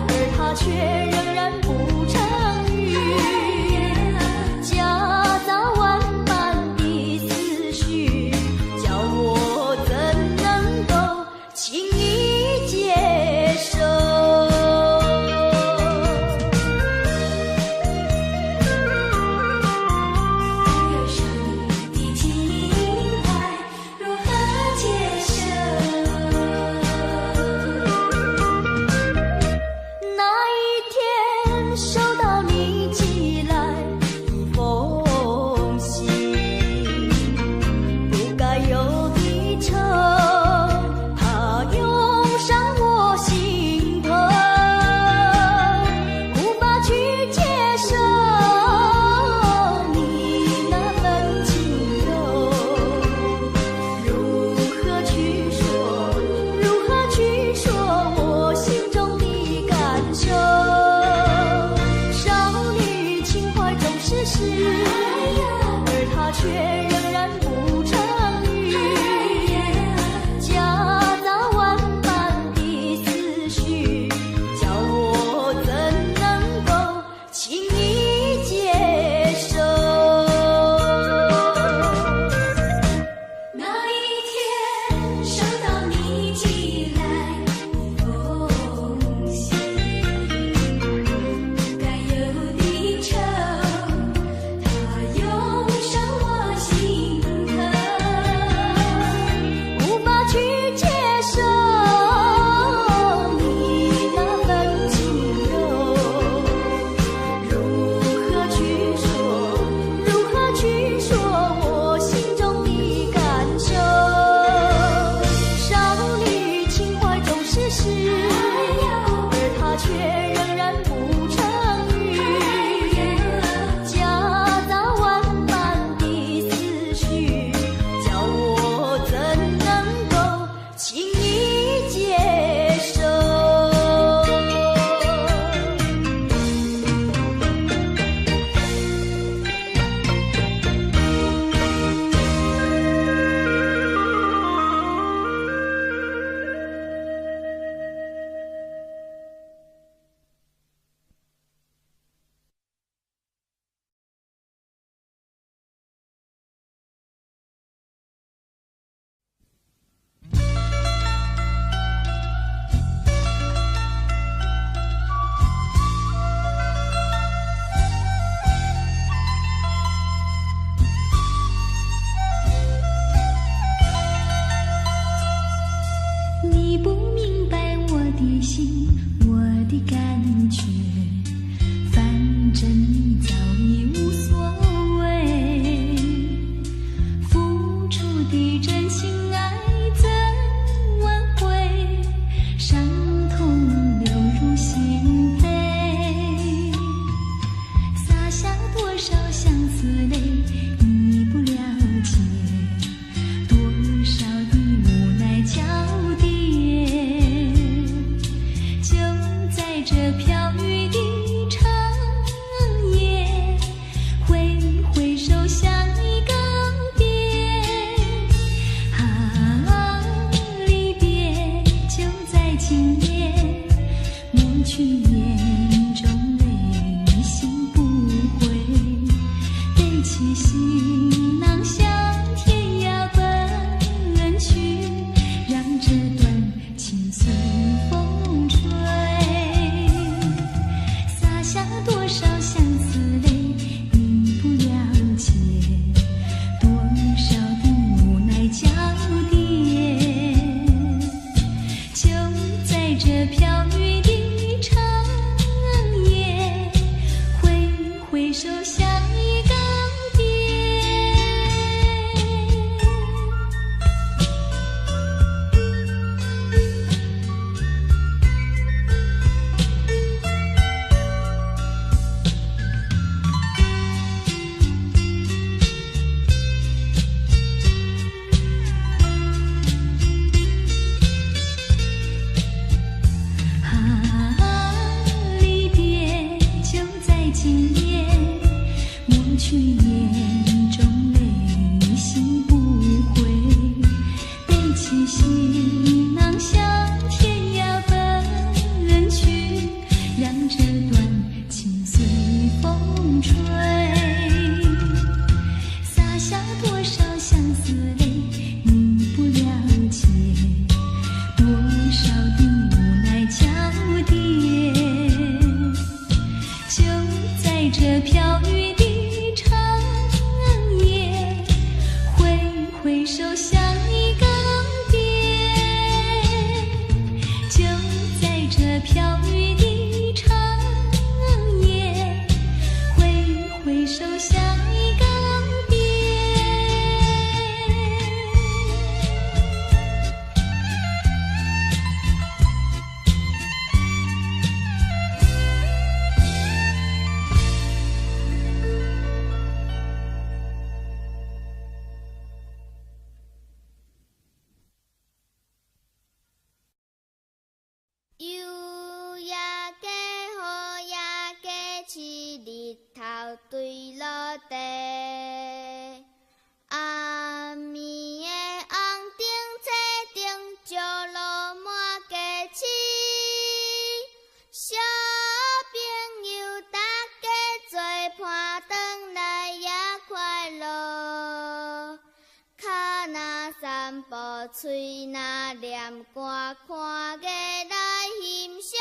而它却仍然不成语，夹杂万般的思绪，叫我怎能够轻易接受？有时你的情怀如何接受？那一天收到你寄来一封信，不该有的愁，它涌上我心头，无法去接受你那份轻柔，如何去说，如何去说我心中的感受？少女情怀总是诗，而它却仍然不成语，夹杂万般的思绪，叫我怎能够轻易接受？那一天收到你寄来一封信，不该有的愁，它涌上我心头，无法去接受你那份轻柔，如何去说，如何去说我心中的感受？少女情怀总是诗，而它却仍然不成语，夹杂万般的思绪，叫我怎能够轻易接受？你不明白我的心，我的感觉，反正你早已无所谓。付出的真心爱怎挽回？伤痛流入心扉，洒下多少相思泪，你不了解，多少的无奈交叠。就在这飘雨的长夜，挥挥手向你告别。啊，离别就在今夜，抹去眼中泪，心不悔，背起行囊向天涯奔去，让这段情随风吹，洒下多少相思泪，你不了解，多少的无奈交叠。就在这飘雨的长夜，挥挥手向你告别。啊，地。暗暝的红灯车顶，石路满街市。小朋友大家做伴，转来也快乐。脚若散步，嘴若念歌，看月来欣赏。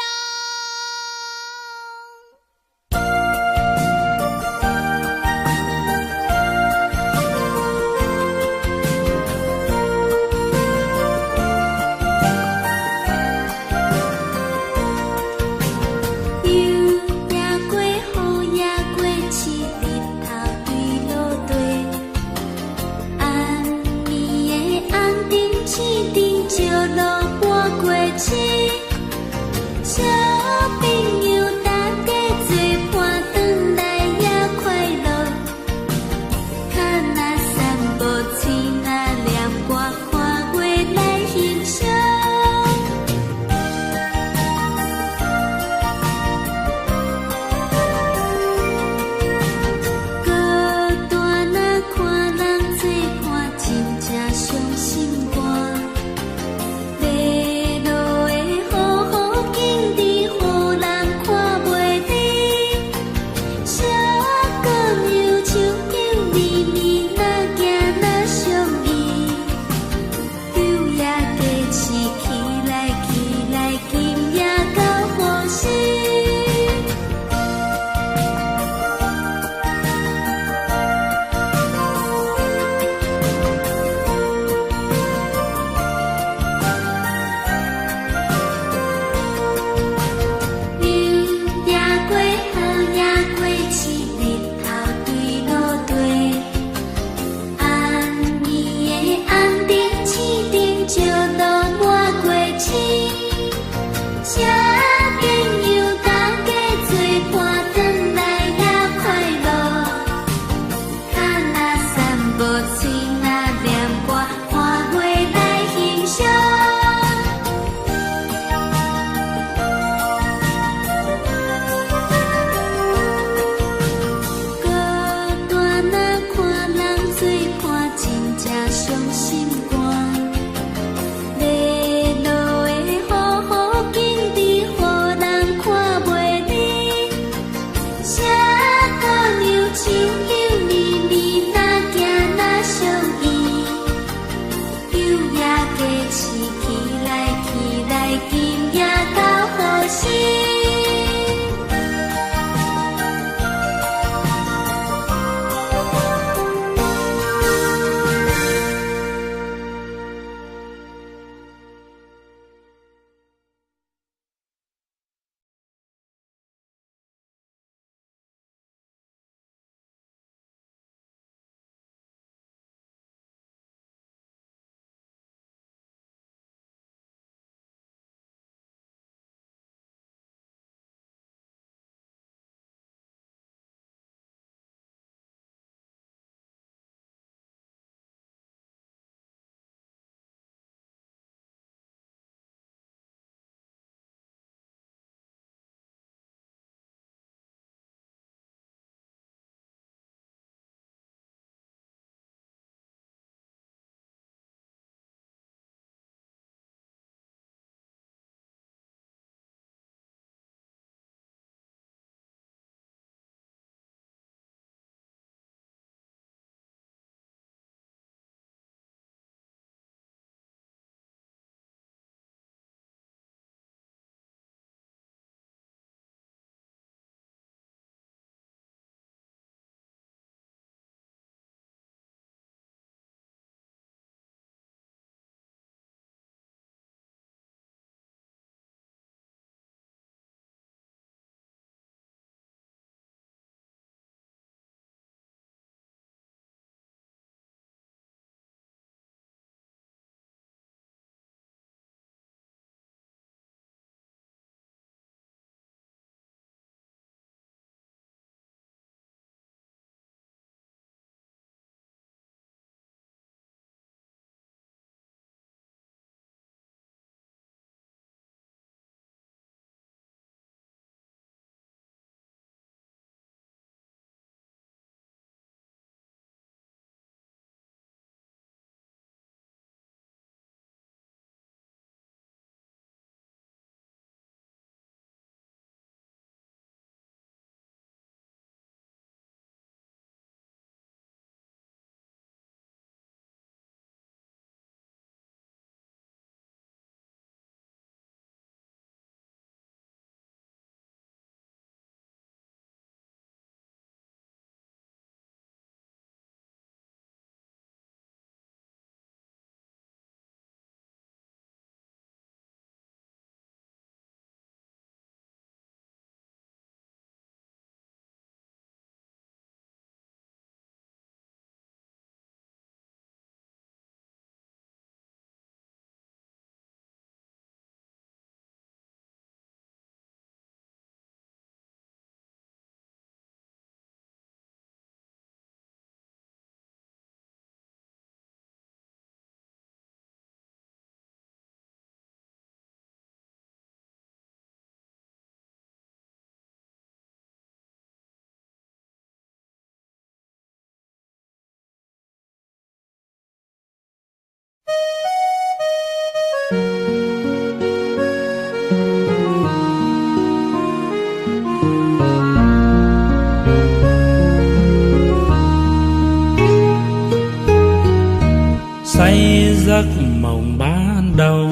giấc mộng ban đầu.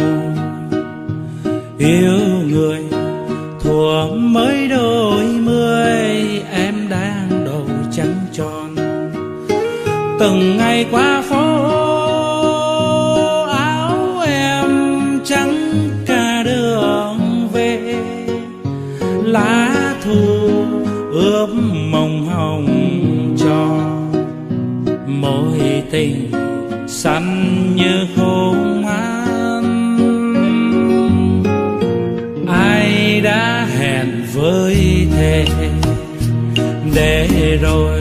Yêu người thuở mới đôi mươi, em đang đầu trắng tròn. Từng ngày qua phố áo em trắng cả đường về, lá thu ướp mộng hồng cho mối tình xanh như khung an. Ai đã hẹn với thề để rồi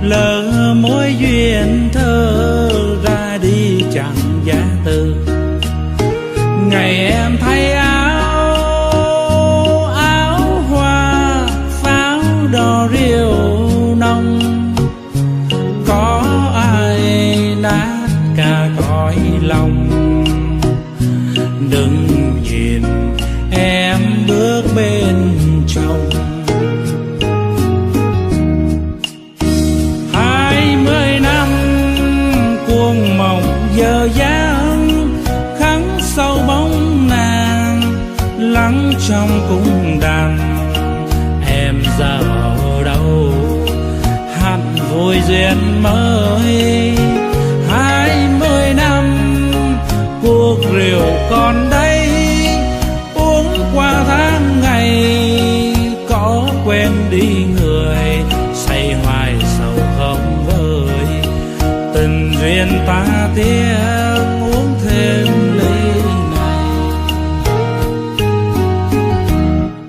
lỡ mối duyên thơ ra đi chẳng giá từ. Ngày em thay áo hoa pháo đỏ rượu nồng, có ai nát cả cõi lòng. Đừng nhìn em bước bên chồng. 20 năm cuồng mộng giờ dáng, khắc sâu bóng nàng lắng trong cung đàn. Em giờ ở đâu hát vui duyên mới. 20 năm cuộc rượu còn đây, uống qua tháng ngày có quên đi người. Say hoài sầu không vơi, tình duyên ta tiếc uống thêm ly này.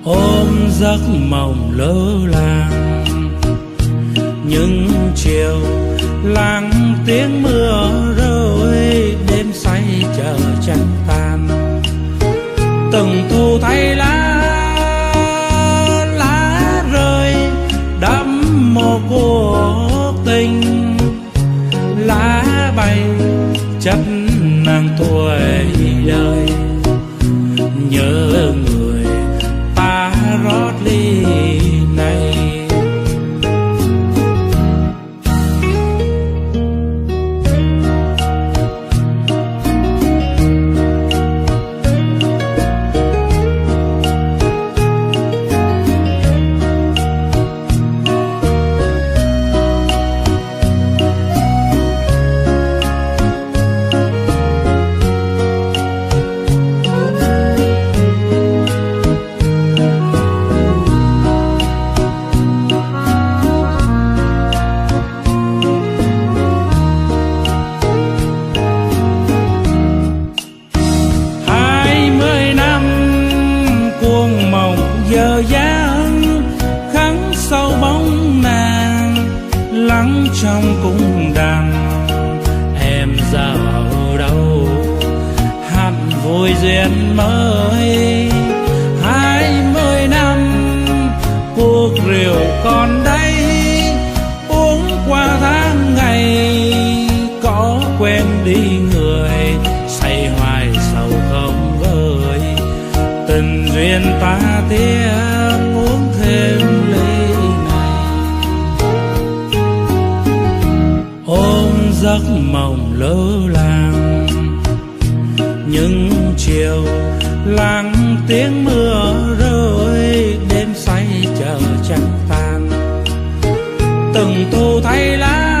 Ôm giấc mộng lơ làng, những chiều lắng tiếng mưa rơi, đêm say chờ trăng tan. Từng thu thay lá rơi đẫm mồ cuộc tình. Lá bay chất nàng tuổi đời, nhớ người ta rót ly này. Giờ dáng khắc sâu bóng nàng lắng trong cung đàn. Em giờ ở đâu hát vui duyên mới. 20 năm cuộc rượu còn đây, uống qua tháng ngày có quên đi người. Say hoài sầu không vơi, tình duyên ta tiếc uống thêm ly này. Ôm giấc mộng lơ làng, những chiều lắng tiếng mưa rơi, đêm say chờ trăng tan. Từng thu thay lá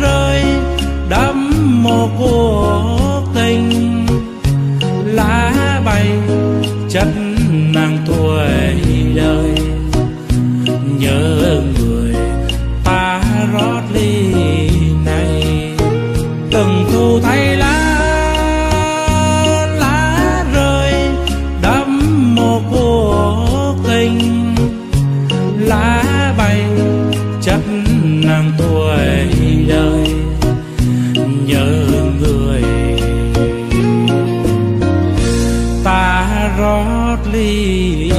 rơi đẫm mồ cuộc tình. Lá bay chất nàng tuổi đời, nhớ người ta rót ly này. Từng thu thay lá rơi đẫm mồ cuộc tình. Lá bay chất nàng tuổi đời, nhớ người ta rót ly